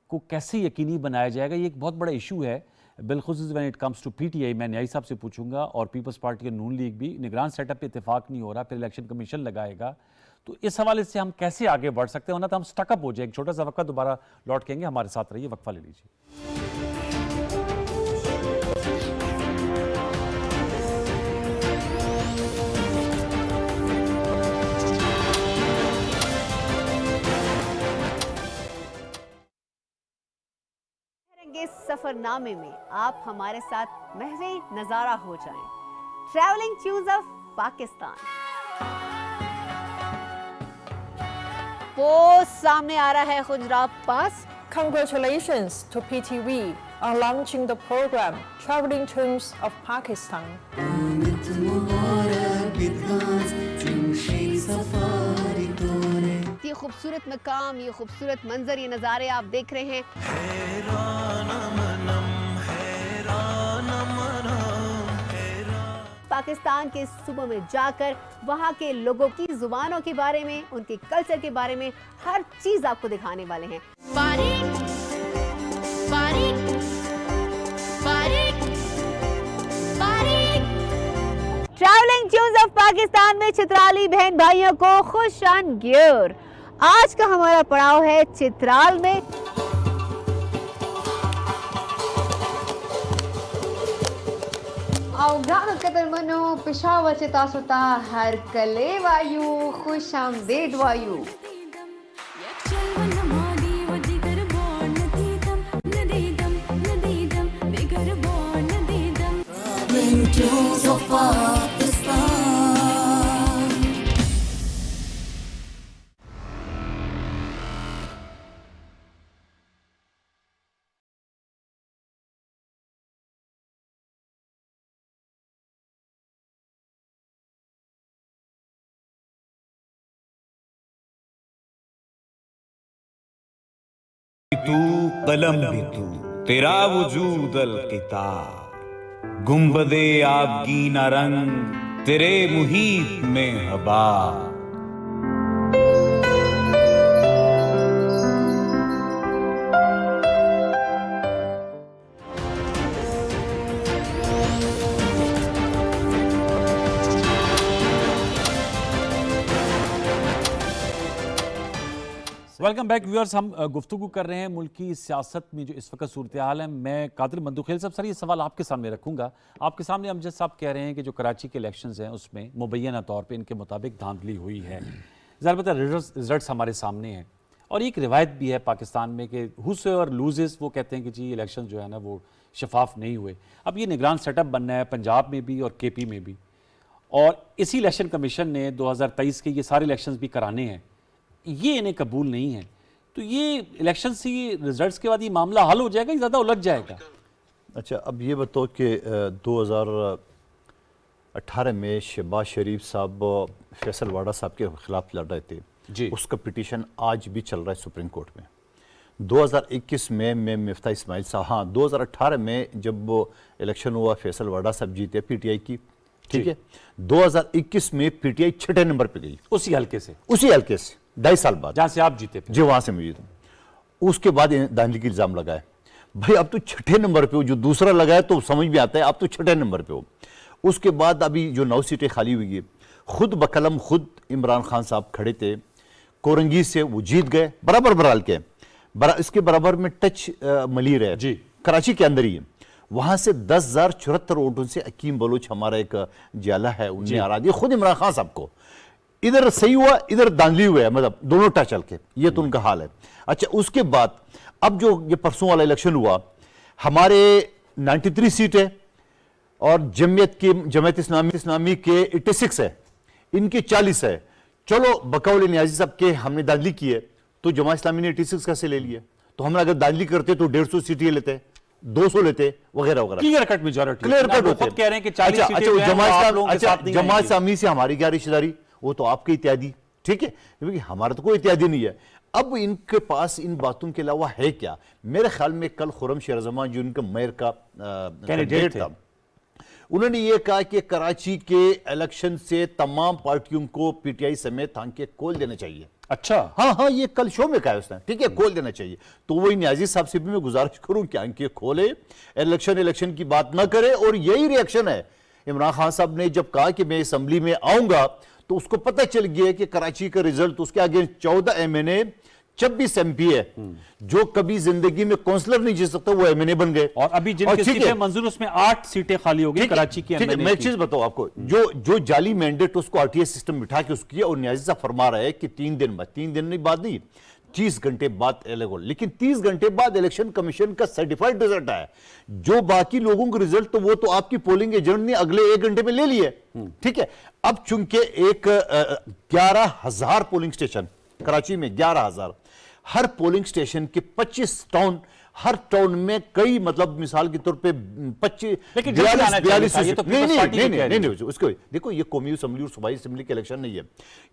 को कैसे यकीनी बनाया जाएगा, ये एक बहुत बड़ा इशू है। बिलखुसूस when it comes to PTI, मैं न्याई साहब से पूछूंगा, और पीपल्स पार्टी के नून लीग भी। निगरान सेटअप पे इत्तेफाक नहीं हो रहा, फिर इलेक्शन कमीशन लगाएगा। तो इस हवाले से हम कैसे आगे बढ़ सकते हैं, वरना तो हम स्टकअप हो जाए। एक छोटा सा वक्फा, दोबारा लौट के आएंगे। हमारे साथ रहिए, वक्फा ले लीजिए। इस सफरनामे में आप हमारे साथ महवे नजारा हो जाएं। Travelling tunes of Pakistan. वो सामने आ रहा है खुजरात पास। Congratulations to PTV on launching the program Traveling Tunes of Pakistan. ये खूबसूरत मकाम, ये खूबसूरत मंजर, ये नज़ारे आप देख रहे हैं। पाकिस्तान के सूबों में जाकर वहाँ के लोगों की जुबानों के बारे में, उनके कल्चर के बारे में हर चीज आपको दिखाने वाले हैं। ट्रैवलिंग ट्यून्स ऑफ पाकिस्तान में चित्राली बहन भाइयों को खुश आन गियर। आज का हमारा पड़ाव है चित्राल में। अवगाह कदर मनो पिशावर से तासुता हर कले वायु खुश आमदेद वायु। तू कलम भी तू, तेरा वजूद अल-किताब, गुंबदे आबगीना रंग तेरे मुहीत में हबा। Welcome back viewers. हम गुफ्तगू कर रहे हैं मुल्क की सियासत में जो इस वक्त सूरत हाल है। मैं कादिर मंदुखेल साहब, सर ये सवाल आपके सामने रखूंगा। आपके सामने अमजद साहब कह रहे हैं कि जो कराची के इलेक्शंस हैं उसमें मुबैना तौर पे इनके मुताबिक धांधली हुई है। ज़ाहिर रिजल्ट्स हमारे सामने हैं और एक रिवायत भी है पाकिस्तान में कि हुसोएवर लूजेस, वो कहते हैं कि जी इलेक्शन जो है ना वो शफाफ नहीं हुए। अब ये निगरान सेटअप बनना है पंजाब में भी और KP में भी, और इसी इलेक्शन कमीशन ने 2023 के ये सारे इलेक्शंस भी कराने हैं, ये इन्हें कबूल नहीं है। तो ये इलेक्शन से रिजल्ट्स के बाद ये मामला हल हो जाएगा या ज़्यादा उलझ जाएगा? अच्छा, अब ये बताओ कि 2018 में शहबाज शरीफ साहब फैसल वाडा साहब के खिलाफ लड़ रहे थे जी। उसका पिटीशन आज भी चल रहा है सुप्रीम कोर्ट में। 2021 में मिफ्ता इस्माइल साहब, हाँ 2018 में जब वो इलेक्शन हुआ फैसल वाडा साहब जीते PTI की, ठीक है। 2021 में PTI 6ठे नंबर पे गई, उसी हल्के से 2.5 साल बाद, जहां से आप जीते फिर। जी वहां से मैं जीता। उसके बाद धांधली की इल्जाम लगाए। भाई अब तो 6ठे नंबर पे हो, जो दूसरा लगाए तो समझ में आता है, अब तो 6ठे नंबर पे हो। उसके बाद अभी जो 9 सीटें खाली हुई है, खुद बकलम खुद इमरान खान साहब खड़े थे, कोरंगी से वो जीत गए, बराबर बराल के इसके बराबर में टच मली रहे जी, कराची के अंदर ही है। वहां से 10,074 वोटों से अकीम बलोच हमारा एक जियाला है, उनने हरा दिया खुद इमरान खान साहब को। इधर सही हुआ, इधर दांधली हुआ है, मतलब दोनों टच चल के, ये तो उनका हाल है। अच्छा, उसके बाद अब जो ये परसों वाला इलेक्शन हुआ, हमारे 93 सीट है और जमात इस्लामी के 86 है, इनके 40 है। चलो बकौल नियाजी साहब के हमने दांधली की है, तो जमात इस्लामी ने 86 कैसे ले लिया? तो हम अगर दांधली करते तो 150 सीटें लेते, 200 लेते, वगैरह वगैरह। Clear cut majority, clear cut होते कह रहे हैं कि 40 सीटें जो हैं, जमात इस्लामी से हमारी क्या रिश्तेदारी, वो तो आपके इत्यादि, ठीक है, क्योंकि हमारा तो कोई इत्यादि नहीं है। अब इनके पास इन बातों के अलावा है क्या? मेरे ख्याल में कल खुर्रम शेरजमा जो इनका मेयर का कैंडिडेट था, उन्होंने ये कहा कि कराची के इलेक्शन से तमाम पार्टियों को PTI समेत आंखें खोल देना चाहिए। अच्छा, हाँ, ये कल शो में कहा उसने, ठीक है, खोल देना चाहिए। तो वही न्याजी साहब से भी मैं गुजारिश करूं कि आंखें खोले, इलेक्शन की बात ना करे। और यही रिएक्शन है इमरान खान साहब ने जब कहा कि मैं असेंबली में आऊंगा, तो उसको पता चल गया कि कराची का रिजल्ट उसके आगे 14 MNA 26 MP है, जो कभी जिंदगी में काउंसलर नहीं जीत सकता वो MNA बन गए। और अभी जिनकी सीटें मंजूर, उसमें 8 सीटें खाली हो गई कराची की MNA। मैं एक चीज बताऊं आपको, जो जाली मैंडेट उसको RTI सिस्टम बिठा के उसकी, और न्याजी साहब फरमा रहा है कि 3 दिन बाद, 3 दिन नहीं बाद नहीं, 30 घंटे बाद इलेक्शन, लेकिन 30 घंटे बाद इलेक्शन कमीशन का सर्टिफाइड रिजल्ट आया। जो बाकी लोगों के रिजल्ट तो वो तो आपकी पोलिंग एजेंट ने अगले 1 घंटे में ले लिए, ठीक है। अब चूंकि एक 11,000 पोलिंग स्टेशन कराची में, 11,000, हर पोलिंग स्टेशन के 25 टाउन, हर टाउन में कई, मतलब मिसाल के तौर पे 25 42 नहीं, उसको देखो, ये कौमी असेंबली और सूबाई असेंबली के इलेक्शन नहीं है।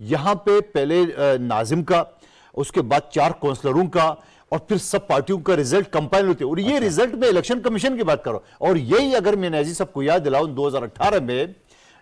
यहां पे पहले नाजिम का, उसके बाद 4 काउंसलरों का, और फिर सब पार्टियों का रिजल्ट कंपाइल होते हैं। और ये रिजल्ट में इलेक्शन कमीशन की बात करो। और यही अगर मैं नाजी साहब को याद दिलाऊं, 2018 में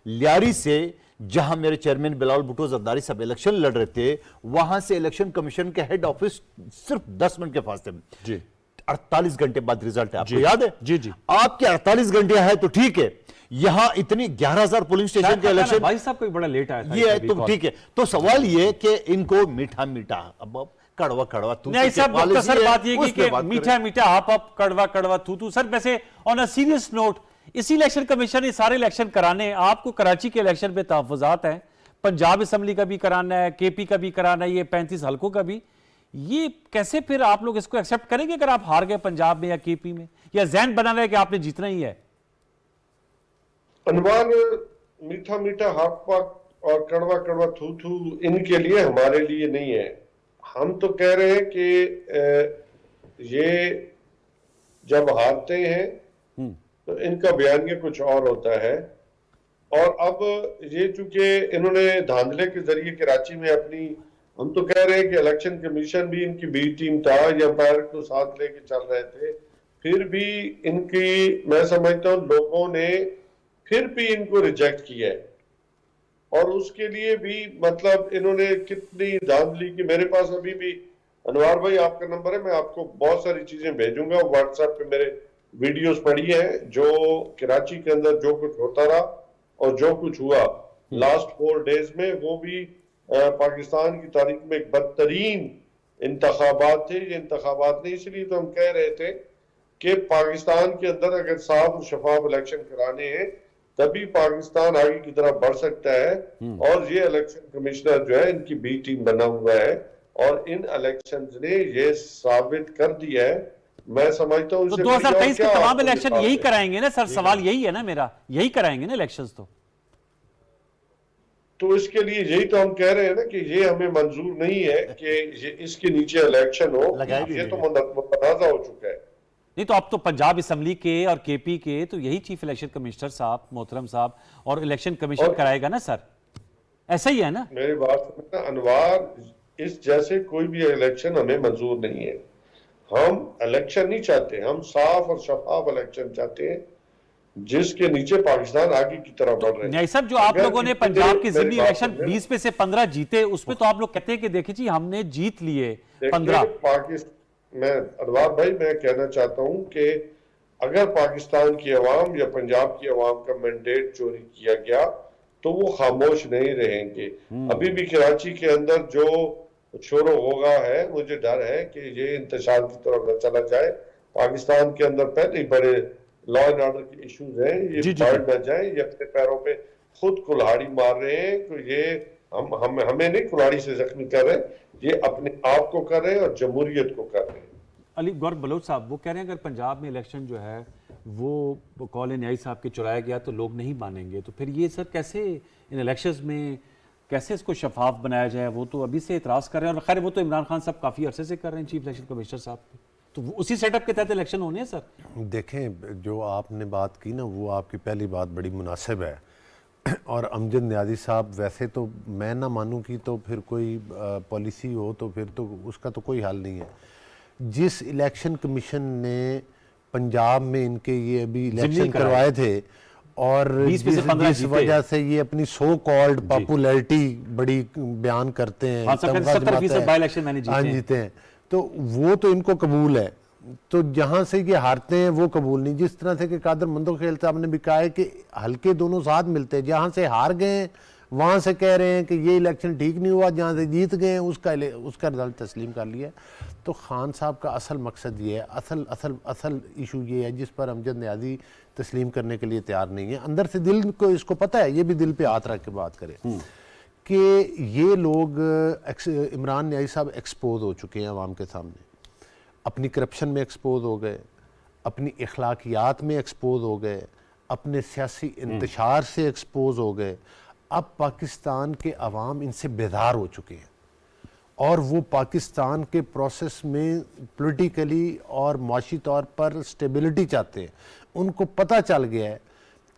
लियारी से जहां मेरे चेयरमैन बिलावल भुट्टो जरदारी साहब इलेक्शन लड़ रहे थे, वहां से इलेक्शन कमीशन के हेड ऑफिस सिर्फ 10 मिनट के फासले में, जी 48 घंटे बाद रिजल्ट है। आपको याद है? जी जी, आपके 48 घंटे है तो ठीक है, यहां इतनी 11,000 पोलिंग स्टेशन के इलेक्शन, भाई साहब कोई बड़ा लेट आया था, ये है तो ठीक है। तो सवाल ये कि इनको मीठा मीठा, अब कड़वा कड़वा तू, नहीं सब मुख्तसर बात ये कि मीठा मीठा आप कड़वा कड़वा तू। सर वैसे ऑन अ सीरियस नोट, इसी इलेक्शन कमीशन ने सारे इलेक्शन कराने, आपको कराची के इलेक्शन पे तहफ़्फ़ुज़ात हैं, पंजाब असेंबली का भी कराना है, KP का भी कराना है, ये 35 हल्कों का भी, ये कैसे फिर आप लोग इसको एक्सेप्ट करेंगे अगर आप हार गए पंजाब में या KP में, या ज़हन बना रहे कि आपने जीतना ही है? अनवार मीठा मीठा हाथ पाक और कड़वा कड़वा थू थू इनके लिए, हमारे लिए नहीं है। हम तो कह रहे हैं कि ये जब हारते हैं तो इनका बयानिया कुछ और होता है। और अब ये चूंकि इन्होंने धांधले के जरिए कराची में अपनी, हम तो कह रहे हैं कि इलेक्शन कमीशन भी इनकी बी टीम था, या अंपायर को साथ लेके चल रहे थे, फिर भी इनकी, मैं समझता हूँ लोगों ने फिर भी इनको रिजेक्ट किया है। और उसके लिए भी मतलब इन्होंने कितनी धांधली की। मेरे पास अभी भी, अनवार भाई आपका नंबर है, मैं आपको बहुत सारी चीजें भेजूंगा, व्हाट्सएप पे मेरे वीडियोस पड़ी है, जो कराची के अंदर जो कुछ होता रहा और जो कुछ हुआ लास्ट 4 डेज में, वो भी पाकिस्तान की तारीख में एक बदतरीन इंतखाबात थे, ये इंतखाबात नहीं। इसलिए तो हम कह रहे थे कि पाकिस्तान के अंदर अगर साफ और शफाफ इलेक्शन कराने हैं तभी पाकिस्तान आगे की तरफ बढ़ सकता है। और ये इलेक्शन कमिश्नर जो है इनकी बी टीम बना हुआ है और इन इलेक्शंस ने ये साबित कर दिया है। मैं समझता हूँ तो 2023 के तमाम इलेक्शन यही कराएंगे ना सर? सवाल यही है ना मेरा, यही कराएंगे ना इलेक्शंस? तो इसके लिए यही तो हम कह रहे हैं ना कि ये हमें मंजूर नहीं है कि ये इसके नीचे इलेक्शन हो। ये तो मुतनाज़ा हो चुका है। नहीं तो अब तो पंजाब असम्बली के और केपी के तो यही चीफ इलेक्शन कमिश्नर साहब, मोहतरम साहब, और इलेक्शन कमीशन कराएगा ना सर, ऐसा ही है ना? मेरी बात समझना अनवार, इस जैसे कोई भी इलेक्शन हमें मंजूर नहीं है। हम इलेक्शन नहीं चाहते, हम साफ और शफाफ इलेक्शन चाहते हैं जिसके नीचे पाकिस्तान आगे की तरफ बढ़ रहे हैं। सब जो आप लोगों ने पंजाब की जिमनी इलेक्शन 20 में से 15 जीते, उसमें तो आप लोग कहते हैं कि देखिए जी हमने जीत लिए 15। मैं अनवार भाई मैं कहना चाहता हूं कि अगर पाकिस्तान की अवाम या पंजाब की अवाम का मैंडेट चोरी किया गया तो वो खामोश नहीं रहेंगे। अभी भी कराची के अंदर जो शोरो होगा है, मुझे डर है कि ये इंतशार की तरफ न चला जाए। पाकिस्तान के अंदर पहले ही बड़े लॉ एंड ऑर्डर के इश्यूज हैं, ये बढ़ न जाए। ये अपने पैरों पे खुद कुल्हाड़ी मार रहे हैं। तो ये हमें नहीं कुल्हाड़ी से जख्मी कर रहे, ये अपने आप को कर रहे हैं और जमहूरियत को कर रहे हैं। अली गौर बलोच साहब वो कह रहे हैं अगर पंजाब में इलेक्शन जो है वो कॉल न्याई साहब के चुराया गया तो लोग नहीं मानेंगे, तो फिर ये सर कैसे इन इलेक्शंस में कैसे इसको शफाफ बनाया जाए? वो तो अभी से इतराज़ कर रहे हैं और खैर वो तो इमरान खान साहब काफ़ी अरसे से कर रहे हैं, चीफ इलेक्शन कमिश्नर साहब, तो उसी सेटअप के तहत इलेक्शन होने हैं सर। देखें, जो आपने बात की ना वो आपकी पहली बात बड़ी मुनासिब है। और अमजद न्याजी साहब वैसे तो मैं ना मानूं कि तो फिर कोई पॉलिसी हो तो फिर तो उसका तो कोई हल नहीं है। जिस इलेक्शन कमीशन ने पंजाब में इनके ये अभी इलेक्शन करवाए थे और जिस वजह से ये अपनी सो कॉल्ड पॉपुलैरिटी बड़ी बयान करते हैं, हाँ जीते हैं, तो वो तो इनको कबूल है। तो जहाँ से ये हारते हैं वो कबूल नहीं। जिस तरह से कि कादर मंदोखेल साहब ने भी कहा है कि हल्के दोनों साथ मिलते हैं, जहाँ से हार गए वहाँ से कह रहे हैं कि ये इलेक्शन ठीक नहीं हुआ, जहाँ से जीत गए उसका रिजल्ट तस्लीम कर लिया। तो खान साहब का असल मकसद ये है, असल इशू ये है जिस पर अमजद न्याजी तस्लीम करने के लिए तैयार नहीं है। अंदर से दिल को इसको पता है, ये भी दिल पे हाथ रख के बात करे कि ये लोग इमरान न्याजी साहब एक्सपोज हो चुके हैं अवाम के सामने, अपनी करप्शन में एक्सपोज हो गए, अपनी इखलाकियात में एक्सपोज हो गए, अपने सियासी इंतशार से एक्सपोज हो गए। अब पाकिस्तान के अवाम इनसे बेदार हो चुके हैं और वो पाकिस्तान के प्रोसेस में पॉलिटिकली और माशी तौर पर स्टेबिलिटी चाहते हैं। उनको पता चल गया है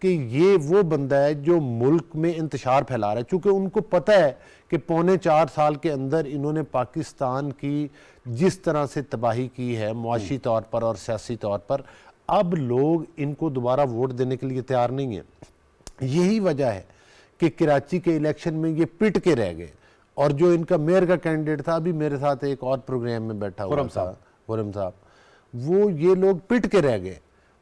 कि ये वो बंदा है जो मुल्क में इंतशार फैला रहा है। चूँकि उनको पता है कि 4.25 साल के अंदर इन्होंने पाकिस्तान की जिस तरह से तबाही की है मुआशी तौर पर और सियासी तौर पर, अब लोग इनको दोबारा वोट देने के लिए तैयार नहीं है। यही वजह है कि कराची के इलेक्शन में ये पिट के रह गए। और जो इनका मेयर का कैंडिडेट था, अभी मेरे साथ एक और प्रोग्राम में बैठा हुआ था खुरम साहब, वो ये लोग पिट के रह गए।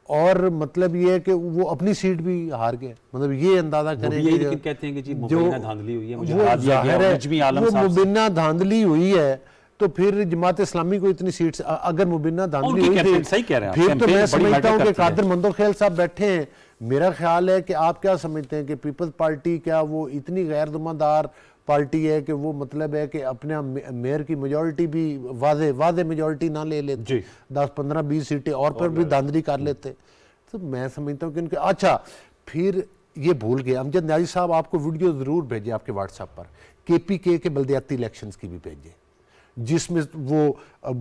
और मतलब ये है कि वो अपनी सीट भी हार गए। मतलब ये अंदाजा करें कि कहते हैं कि जी मुबीना धांधली हुई है, मुझे वो मुबीना धांधली हुई है तो फिर जमात इस्लामी को इतनी सीट्स, अगर मुबीना धांधली हुई थी फिर तो मैं समझता हूँ कि कादर मंदोखेल साहब बैठे हैं। मेरा ख्याल है कि आप क्या समझते हैं कि पीपल्स पार्टी क्या वो इतनी गैर ज़िम्मेदार पार्टी है कि वो मतलब है कि अपने मेयर की मेजॉरिटी भी वादे मेजॉरिटी ना ले लेते, 10, 15, 20 सीटें और पर भी धांधली कर लेते। तो मैं समझता हूँ कि उनके अच्छा फिर ये भूल गए। अमजद न्याजी साहब आपको वीडियो ज़रूर भेजे आपके व्हाट्सएप पर, KPK के बल्दियाती इलेक्शंस की भी भेजे जिसमें वो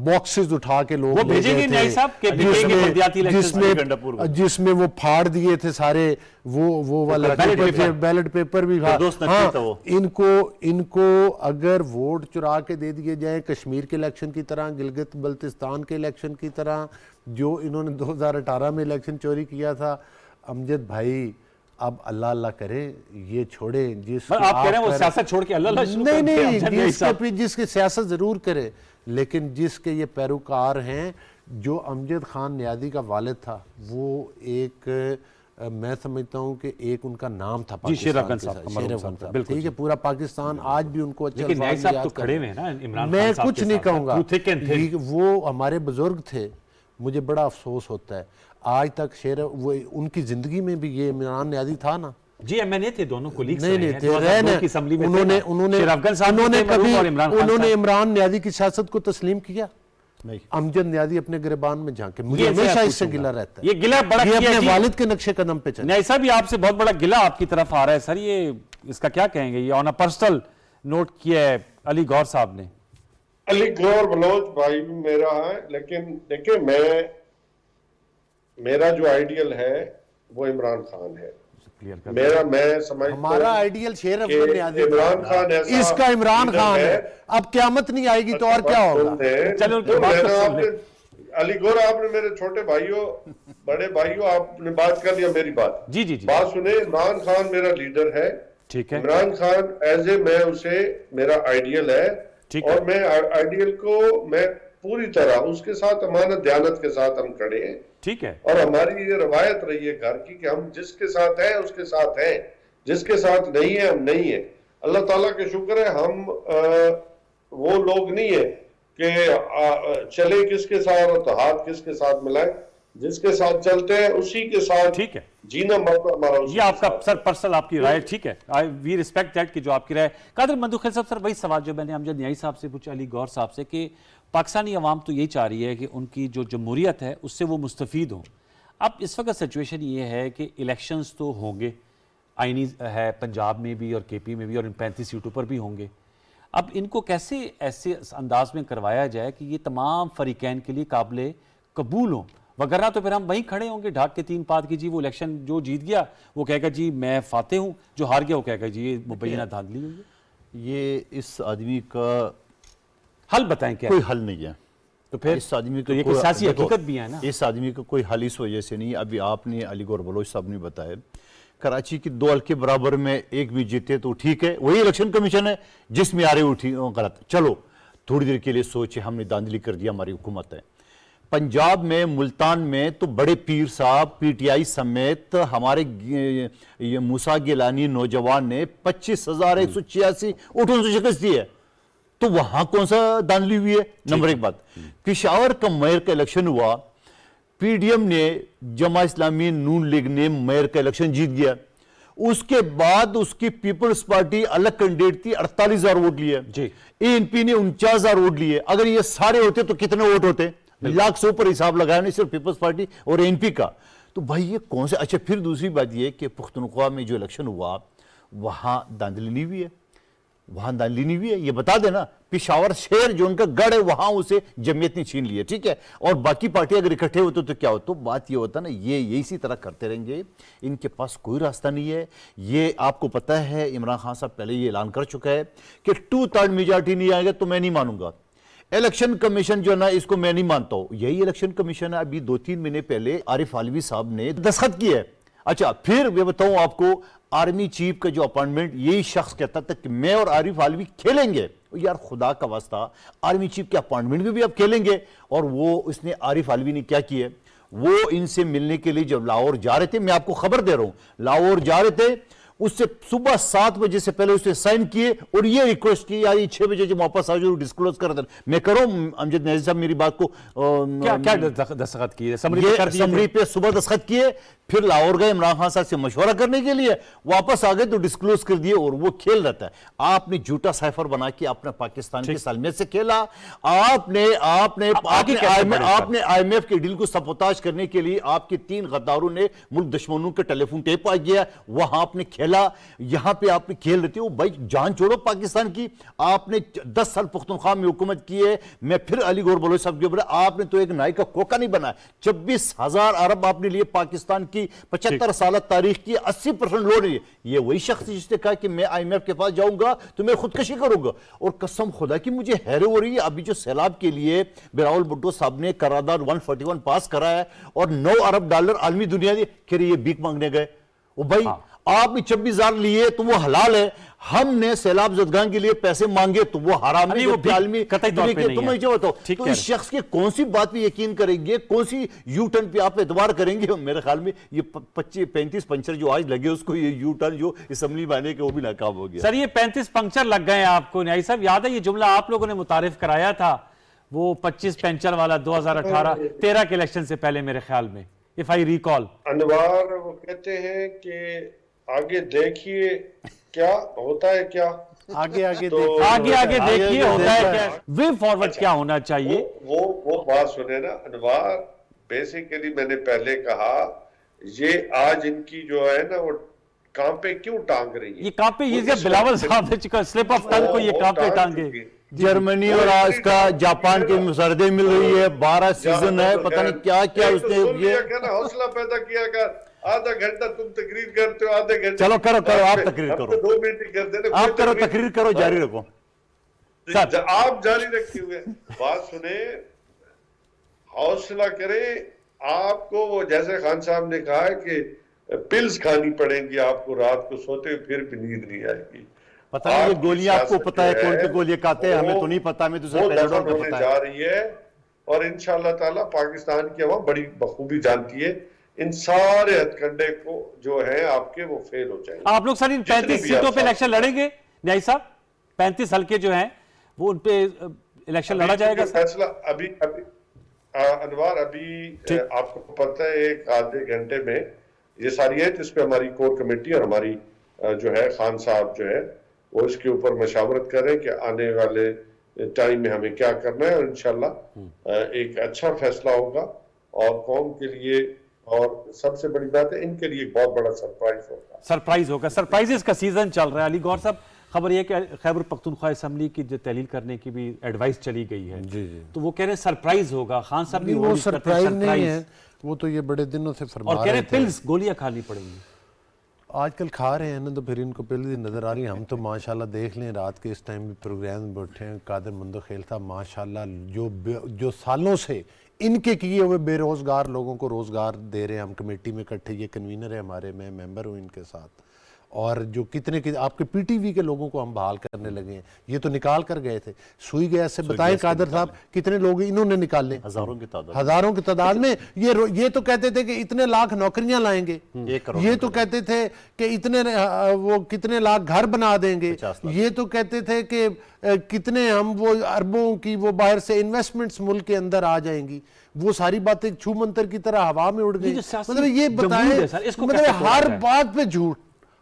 बॉक्सेस उठा के लोग भेजेंगे न्याजी साहब KPK के बल्दियाती इलेक्शंस जिसमें वो फाड़ दिए थे सारे वो वाला बैलेट पेपर भी। हाँ, इनको अगर वोट चुरा के दे दिए जाए कश्मीर के इलेक्शन की तरह, गिलगित बल्तिस्तान के इलेक्शन की तरह, जो इन्होंने 2018 में इलेक्शन चोरी किया था, अमजद भाई अब अल्लाह अल्लाह करें, ये छोड़े। जिस आप कह रहे हैं वो सियासत छोड़ के अल्लाह नहीं, जिसके सियासत जरूर करे, लेकिन जिसके ये पैरोकार हैं, जो अमजद खान न्याजी का वालिद था, वो एक मैं समझता हूं कि एक उनका नाम था जी, शेर अफगान के साहब, साथ, कमर शेर साहब, अफगान साहब, बिल्कुल ठीक है। पूरा पाकिस्तान आज भी उनको अच्छे लेकिन न्याय अल्फाज में साहब तो याद कर खड़े रहा हुए है। हैं ना इमरान मैं खान साहब कुछ के नहीं साथ, कहूंगा, through thick and thin। वो हमारे बुजुर्ग थे, मुझे बड़ा अफसोस होता है आज तक शेर वो उनकी जिंदगी में भी ये इमरान न्याजी था ना। जी एमएनए थे, दोनों कोलीग्स नहीं रहे नहीं हैं, थे, 2002 रहे की असेंबली में थे उन्होंने ना। उन्होंने शेर अफगान साहब उन्होंने थे, मरूम और इमरान कभी खान उन्होंने साहब। इमरान न्याजी की सियासत को तस्लीम किया? नहीं। अमजद न्याजी अपने गिरबान में झांके, मुझे ये हमेशा मैं इससे पूछूंगा। गिला रहता है। ये गिला बड़ा ये किया अपने जी। वालिद के नक्शे कदम पे चले। न्याय साहब ये आपसे बहुत बड़ा गिला आपकी तरफ आ रहा है सर, ये इसका क्या कहेंगे? ये ऑन अ पर्सनल नोट किया है अली गौर साहब ने। अली गौर बलोच भाई भी मेरा है, लेकिन देखिए मेरा जो आइडियल है वो इमरान खान है। क्लियर कर मैं समझता हमारा हूं आइडियल शेर कि अफगान न्याजी इमरान था। खान ऐसा इसका इमरान लीडर खान है। अब क्यामत नहीं आएगी तो और क्या होगा? चलो, उनकी बात तो सुन ले। अली गौर, आपने मेरे छोटे भाइयों, बड़े भाइयों, आपने बात कर लिया मेरी बात। जी जी जी, बात सुने, इमरान खान मेरा लीडर है। ठीक है। इमरान खान एज ए मैं उसे मेरा आइडियल है, ठीक और है। मैं आइडियल को मैं पूरी तरह उसके साथ अमानत दयानत के साथ हम खड़े हैं। ठीक है। और हमारी ये रवायत रही है घर की कि हम जिसके साथ हैं उसके साथ हैं, जिसके साथ नहीं है हम नहीं है। अल्लाह ताला के शुक्र है हम वो लोग नहीं है कि चले किसके साथ तो हाथ किसके साथ मिलाए। जिसके साथ चलते हैं उसी के साथ ठीक है। जीना मरना हमारा उसी ये के आपका साथ। सर पर्सनल आपकी राय, ठीक है, आई वी रिस्पेक्ट दैट कि जो आपकी राय। कादिर मंदुखिल साहब, सर वही सवाल जो मैंने अमजद न्याई साहब से पूछा, अली गौर साहब से, कि पाकिस्तानी अवाम तो यही चाह रही है कि उनकी जो जमहूरियत है उससे वो मुस्तफ़ीद हों। अब इस वक्त सिचुएशन ये है कि इलेक्शंस तो होंगे, आईनी है पंजाब में भी और केपी में भी, और इन 35 सीटों पर भी होंगे। अब इनको कैसे ऐसे अंदाज में करवाया जाए कि ये तमाम फरीकैन के लिए काबिल कबूल हों, वगैरह तो फिर हम वहीं खड़े होंगे ढाक के 3 पात की, जी वो इलेक्शन जो जीत गया वो कहेगा जी मैं फाते हूँ, जो हार गया वो कहेगा जी ये मुबैना धांधली हुई है। ये इस आदमी का हल बताएं क्या कोई है? हल नहीं है। तो फिर इस आदमी तो ये कोई सियासी हकीकत भी है ना। इस आदमी का कोई हल इस वजह से नहीं। अभी आपने अली गौर बलोच साहब ने बताया कराची की 2 हल्के बराबर में एक भी जीते तो ठीक है, वही इलेक्शन कमीशन है जिसमें आ रहे उठी गलत। चलो थोड़ी देर के लिए सोचे, हमने धांधली कर दिया, हमारी हुकूमत है। पंजाब में मुल्तान में तो बड़े पीर साहब पीटीआई समेत हमारे ये मूसा गिलानी नौजवान ने 25,186 वोटों से शिकस्त दी है। तो वहां कौन सा धांधली हुई है? नंबर 1 बात। पिशावर का मेयर का इलेक्शन हुआ, पीडीएम ने, जमा इस्लामी नून लीग ने मेयर का इलेक्शन जीत गया। उसके बाद उसकी पीपल्स पार्टी अलग कैंडिडेट थी, 48,000 वोट लिए जी। एएनपी ने 49,000 वोट लिए। अगर ये सारे होते तो कितने वोट होते? लाख से ऊपर हिसाब लगाया, नहीं सिर्फ पीपल्स पार्टी और एएनपी का। तो भाई ये कौन से? अच्छा, फिर दूसरी बात ये कि पुख्तनख्वा में जो इलेक्शन हुआ वहां धांधली नहीं हुई है, वहां दाली नहीं हुई है, ये बता देना। पिशावर शहर जो उनका गढ़ है वहां उसे जमीयत ने छीन लिया, ठीक है। और बाकी पार्टी अगर इकट्ठे होते तो क्या हो? तो बात ये होता ना, ये इसी तरह करते रहेंगे, इनके पास कोई रास्ता नहीं है। ये आपको पता है इमरान खान साहब पहले ये ऐलान कर चुका है कि 2/3 मेजॉरिटी नहीं आएगा तो मैं नहीं मानूंगा। इलेक्शन कमीशन जो है ना, इसको मैं नहीं मानता हूं। यही इलेक्शन कमीशन है, अभी 2-3 महीने पहले आरिफ आलवी साहब ने दस्तखत किए। अच्छा, फिर मैं बताऊं आपको, आर्मी चीफ का जो अपॉइंटमेंट, यही शख्स कहता था कि मैं और आरिफ आलवी खेलेंगे। यार खुदा का वास्ता, आर्मी चीफ के अपॉइंटमेंट में भी अब खेलेंगे। और वो उसने, आरिफ आलवी ने क्या किया, वो इनसे मिलने के लिए जब लाहौर जा रहे थे, मैं आपको खबर दे रहा हूं, लाहौर जा रहे थे, उससे सुबह 7 बजे से पहले उसने साइन किए और ये रिक्वेस्ट की यार 6 बजे जब वापस आ जाओ डिस्क्लोज कर देना। मैं कर रहा हूं अमजद न्याजी साहब, मेरी बात को क्या दस्तखत की? समरी पे सुबह दस्तखत किए, फिर लाहौर गए इमरान खान साहब से मशवरा करने के लिए, वापस आ गए तो डिस्क्लोज कर दिए। और वो खेल रहता है, आपने झूठा साइफर बना के अपना पाकिस्तान की सालमियत से खेला। आपने IMF के डील को सबोताज करने के लिए आपके 3 गद्दारों ने मुल्क दुश्मनों के टेलीफोन टेप आ गया, वहां आपने खेला। यहां पे आपने खेल रहे हो भाई, जान छोड़ो पाकिस्तान की। आपने 10 साल पुख्तनख्वा में हुकूमत की है। मैं फिर अली गौर बलोच साहब के ऊपर, आपने तो एक नाई का कोका नहीं बनाया। 24,000 अरब आपने लिए पाकिस्तान की 75 साल तारीख की 80% लोड है। ये वही शख्स जिसने कहा कि मैं IMF के पास जाऊंगा तो मैं खुदकशी करूंगा। और कसम खुदा की मुझे हैरत हो रही है, अभी जो सैलाब के लिए बिलावल भुट्टो साहब ने करारदाद 141 पास करा है और $9 अरब आलमी दुनिया ने, ये भीख मांगने गए। ओ भाई, आपने 26,000 लिए तो वो हलाल है, हमने सैलाब ज़दगान के लिए पैसे मांगे तो वो हराम है। अरे वो जबकि आलमी कतई तौर पे नहीं तुम है। मुझे बताओ, ठीक तो कह इस शख्स के कौन सी बात पे यकीन करेंगे, कौन सी यू टर्न पे आप एतबार करेंगे? मेरे ख्याल में ये 25-35 पंचर जो आज लगे उसको ये यू टर्न जो असेंबली में आने के वो भी नाकाम हो गया। सर ये 35 पंक्चर लग गए आपको, न्याई साहब याद है ये जुमला आप लोगों ने मुतारिफ कराया था, वो 25 पंचर वाला 2018-13 के इलेक्शन से पहले मेरे ख्याल में, इफ आई रिकॉल। अनवार वो कहते हैं कि आगे देखिए क्या होता है, क्या आगे आगे तो देखिए आगे आगे देखिए होता है क्या, वे फॉरवर्ड अच्छा। क्या होना चाहिए। वो बात सुने ना अनवार, बेसिकली मैंने पहले कहा ये आज इनकी जो है ना वो काम पे क्यों टांग रही है, ये कहाँ पे, ये जब बिलावल साहब ने चिका स्लिप ऑफ टंग को ये कहाँ पे टांगे। जर्मनी और आज का जापान की मुसरदे मिल रही है, 12 सीजन है, पता नहीं क्या क्या उसने ये। हौसला पैदा किया कर, आधा घंटा तुम तकरीर करते हो, आधे घंटे चलो करो आप तकरीर हम करो, तो 2 मिनट ही करते ना, आप करो तकरीर करो, जारी रखो। आप जारी रखे हुए बात सुने, हौसला करें। आपको वो जैसे खान साहब ने कहा है कि पिल्स खानी पड़ेंगी आपको, रात को सोते हुए फिर भी नींद नहीं आएगी। पता नहीं ये गोलियां आपको पता है कौन सी गोलियां खाते हैं, हमें तो नहीं पता, हमें तो सिर्फ पैराडोल का होने पता जा है। रही है और इंशाअल्लाह ताला पाकिस्तान की अवाम बड़ी बखूबी जानती है, इन सारे हथकंडे को जो है आपके वो फेल हो जाएंगे। आप लोग सर इन 35 सीटों पे इलेक्शन लड़ेंगे न्याई साहब? 35 हल्के जो हैं वो उन पे इलेक्शन लड़ा जाएगा सर? फैसला अभी अनवार अभी आपको पता है एक आधे घंटे में ये सारी है जिसपे हमारी कोर कमेटी और हमारी जो है खान साहब जो है वो इसके ऊपर मशावरत करें कि आने वाले टाइम में हमें क्या करना है, और इंशाल्लाह एक अच्छा फैसला होगा और कौम के लिए, और सबसे बड़ी बात है इनके लिए एक बहुत बड़ा सरप्राइज होगा। सरप्राइज होगा, सरप्राइजेस का सीजन चल रहा है। अली गौर साहब, खबर यह कि खैबर पख्तूनख्वा असेंबली की जो तहलील करने की भी एडवाइस चली गई है, जी जी, तो वो कह रहे हैं सरप्राइज होगा। खान साहब भी नहीं, वो warning करते हैं, सरप्राइज नहीं surprise। है, वो तो ये बड़े दिनों से फरमा और कह रहे रहे हैं थे। पिल्स गोलियां खानी पड़ेंगी। आजकल खा रहे हैं ना तो फिर इनको पहले नजर आ रही है। हम तो माशाल्लाह देख लें, रात के इस टाइम भी प्रोग्राम में बैठे हैं, कादर मंदो खेल था माशाल्लाह, जो सालों से इनके किए हुए बेरोजगार लोगों को रोजगार दे रहे हैं। हम कमेटी में इकट्ठे, ये कन्वीनर है हमारे, मैं मेंबर हूँ इनके साथ, और जो कितने आपके पीटीवी के लोगों को हम बहाल करने लगे हैं। ये तो निकाल कर गए थे सुई गैस से, बताएं कादर साहब कितने लोग इन्होंने निकाले? हजारों की तादाद, हजारों की तादाद में। ये तो कहते थे कि इतने लाख नौकरियां लाएंगे, 1 करोड़ ये तो कहते थे कि इतने वो कितने लाख घर बना देंगे, 50 लाख। ये तो कहते थे कि कितने हम वो अरबों की वो बाहर से इन्वेस्टमेंट्स मुल्क के अंदर आ जाएंगी। वो सारी बातें छू मंतर की तरह हवा में उड़ गई। जो सियासी मतलब ये जमूद बताएं, है सर, इसको मतलब कैसे तोड़ा हर जाए? बात पे झूठ,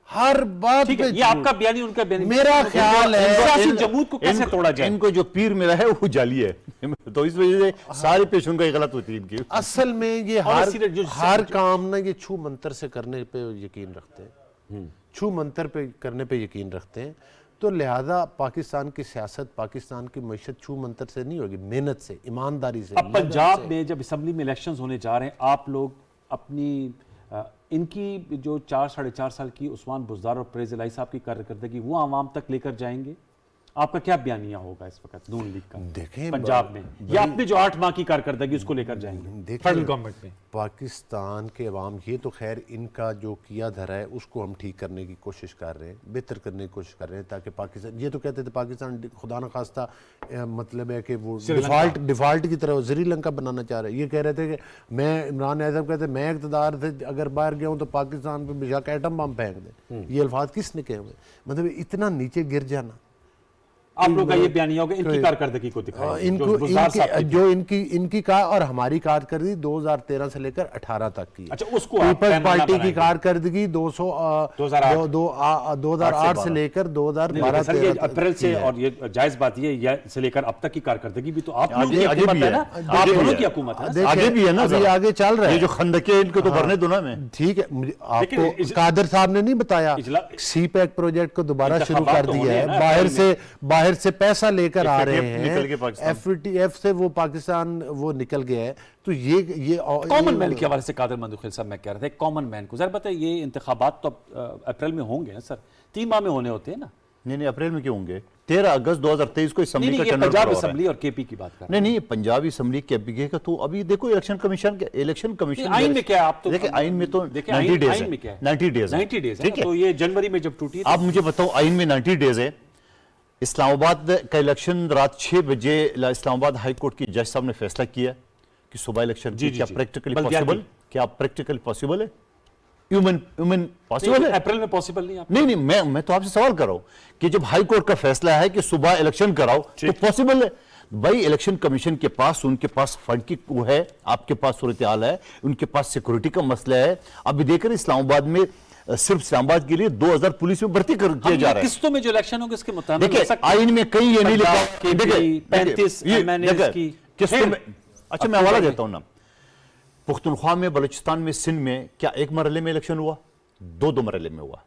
हर बात ठीक पे है, ये झूठ। आपका बयानी, उनका बयानी। मेरा ख्याल है सियासी जमूद को कैसे तोड़ा जाए? इनको जो पीर मिला है वो जाली है, तो इस वजह से सारी पेशों का गलत होती है इनकी। असल में ये और सीधे जो- हर काम ना ये छू मंतर से करने पे यकीन रखते हैं, छू मंतर पे करने पे यकीन रखते हैं। तो लिहाजा पाकिस्तान की सियासत, पाकिस्तान की मईशत छू मंतर से नहीं होगी, मेहनत से, ईमानदारी से। अब पंजाब में जब असेंबली में इलेक्शंस होने जा रहे हैं, आप लोग अपनी इनकी जो 4-4.5 साल की उस्मान बुज़दार और परवेज़ इलाही साहब की कारकर्दगी वो आवाम तक लेकर जाएंगे? आपका क्या बयानिया होगा इस वक्त नून लीग का देखें पंजाब में, या अपनी जो 8 माह की कारकर्दगी उसको लेकर जाएंगे फेडरल गवर्नमेंट में? पाकिस्तान के अवाम, ये तो खैर इनका जो किया धरा है उसको हम ठीक करने की कोशिश कर रहे हैं, बेहतर करने की कोशिश कर रहे हैं, ताकि पाकिस्तान, ये तो कहते थे पाकिस्तान खुदा न खास्ता मतलब है कि वो डिफॉल्ट की तरह श्रीलंका बनाना चाह रहे हैं। ये कह रहे थे कि मैं, इमरान आजम कहते मैं इक़्तिदार से अगर बाहर गया हूँ तो पाकिस्तान पर बेशक एटम बम फेंक दे। ये अल्फाज किसने कहे हुए? मतलब इतना नीचे गिर जाना। आप लोग का ये बयानिया होगा, इनकी कारकर्दगी को दिखाएं, इनको जो बुज़दार साहब की। जो इनकी और हमारी कारकर्दगी 2013 से लेकर 18 तक की। अच्छा, उसको आप पीपल्स पैमाना पार्टी की बनाएंगे। कारकर्दगी 2008 से लेकर नहीं, 2012 सर ये अप्रैल से, और ये जायज बात ये से लेकर अब तक की कारकर्दगी भी तो आप लोगों की आगे हुकूमत भी है ना, है, आप आगे भी दोनों है। की हुकूमत है ना। देखें, आगे भी है ना, अभी जरा। आगे चल रहा है ये जो खंदके इनको तो भरने दो ना में। ठीक है, मुझे लेकिन आपको कादर साहब ने नहीं बताया, सी पैक प्रोजेक्ट को दोबारा शुरू कर इंतखाबात तो दिया होने है, हैं ना बाहर से पैसा लेकर आ रहे FATF निकल के हैं, पाकिस्तान। FATF से वो पाकिस्तान वो निकल गया है। तो ये कॉमन मैन के हवाले से कादर मंदुखेल साहब मैं कह रहे थे, कॉमन मैन को जरा बताइए, ये इंतखाबात तो अप्रैल में होंगे ना सर, 3 माह में होने होते हैं ना, नहीं अप्रैल में क्यों होंगे? 13 अगस्त 2023 को नहीं, असेंबली का ये टेंडर पंजाब पूरा हो रहा है। असेंबली और केपी की बात कर रहे हैं। नहीं पंजाबी असेंबली केपी का तो अभी देखो इलेक्शन कमीशन आइन में क्या है? आप तो देखिए आइन में तो देखिए 90 डेज आइन में क्या है, है? 90 डेज 90 डेज है ठीक ना, है। तो ये जनवरी में जब टूटी आप मुझे बताओ आइन में 90 डेज है। इस्लामाबाद का इलेक्शन रात 6 बजे इस्लामाबाद हाई कोर्ट की जज साहब ने फैसला किया कि सुबह इलेक्शन जी, क्या जी। प्रैक्टिकली बल्दियाती। पॉसिबल, क्या प्रैक्टिकली पॉसिबल है? ह्यूमन पॉसिबल है? अप्रैल में पॉसिबल नहीं है नहीं मैं तो आपसे सवाल कर रहा हूं कि जब हाई कोर्ट का फैसला है कि सुबह इलेक्शन कराओ तो पॉसिबल है भाई? इलेक्शन कमीशन के पास उनके पास फंड की वो है, आपके पास सूरत हाल है, उनके पास सिक्योरिटी का मसला है। अभी देख रहे इस्लामाबाद में सिर्फ इस्लामाबाद के लिए 2000 पुलिस में भर्ती किया जा रहा है। किस्तों में जो इलेक्शन होंगे इसके मुताबिक देखिए आइन में कहीं ये नहीं लिखा पंजाब के भी 35 MNAs की किस्तों में। अच्छा मैं हवाला देता हूं ना, पुख्तनख्वा में, बलूचिस्तान में, सिंध में क्या एक मरहले में इलेक्शन हुआ? दो मरहले में हुआ।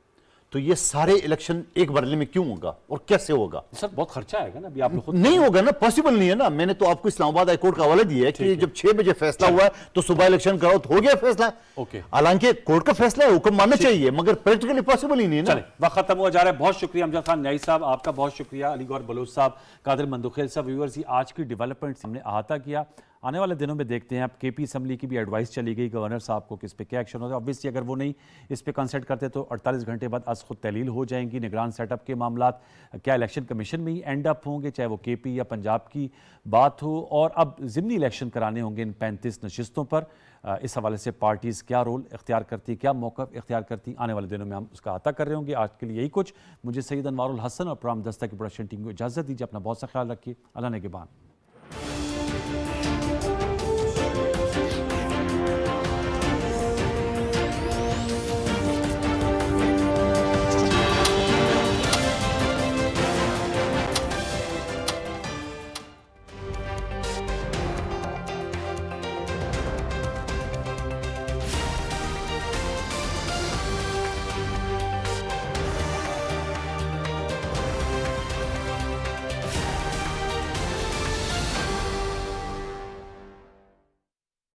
तो ये सारे इलेक्शन एक मरहले में क्यों होगा और कैसे होगा? सर बहुत खर्चा आएगा ना, अभी आप लोग खुद नहीं होगा ना, पॉसिबल नहीं है ना। मैंने तो आपको इस्लामाबाद हाई कोर्ट का हवाला दिया है कि जब 6 बजे फैसला हुआ है तो सुबह इलेक्शन कराओ तो हो गया फैसला। ओके। हालांकि कोर्ट का फैसला है, हुक्म मानना चाहिए, मगर प्रैक्टिकली पॉसिबल ही नहीं है ना। चले वक्त खत्म हुआ जा रहा है। बहुत शुक्रिया अमजद खान न्याई साहब, आपका बहुत शुक्रिया अली गौहर बलोच साहब, कादिर मंदुखेल साहब। व्यूअर्स, आज की डेवलपमेंट्स हमने अहाता किया। आने वाले दिनों में देखते हैं। अब केपी असेंबली की भी एडवाइस चली गई गवर्नर साहब को कि इस पे क्या एक्शन होगा। ऑब्वियसली अगर वो नहीं इस पे कंसल्ट करते तो 48 घंटे बाद आज खुद तहलील हो जाएंगी। निगरान सेटअप के मामलात क्या इलेक्शन कमीशन में ही एंड अप होंगे, चाहे वो केपी या पंजाब की बात हो। और अब ज़िमनी इलेक्शन कराने होंगे इन 35 नशिस्तों पर। इस हवाले से पार्टीज़ क्या रोल इख्तियार करती, क्या मौक़िफ़ इख्तियार करती, आने वाले दिनों में हम उसका अहाता कर रहे होंगे। आज के लिए यही कुछ। मुझे सैयद अनवारुल हसन और प्रोग्राम दस्तक की प्रोडक्शन टीम को इजाज़त दीजिए। अपना बहुत सा ख्याल रखिए। अल्लाह ने के बान।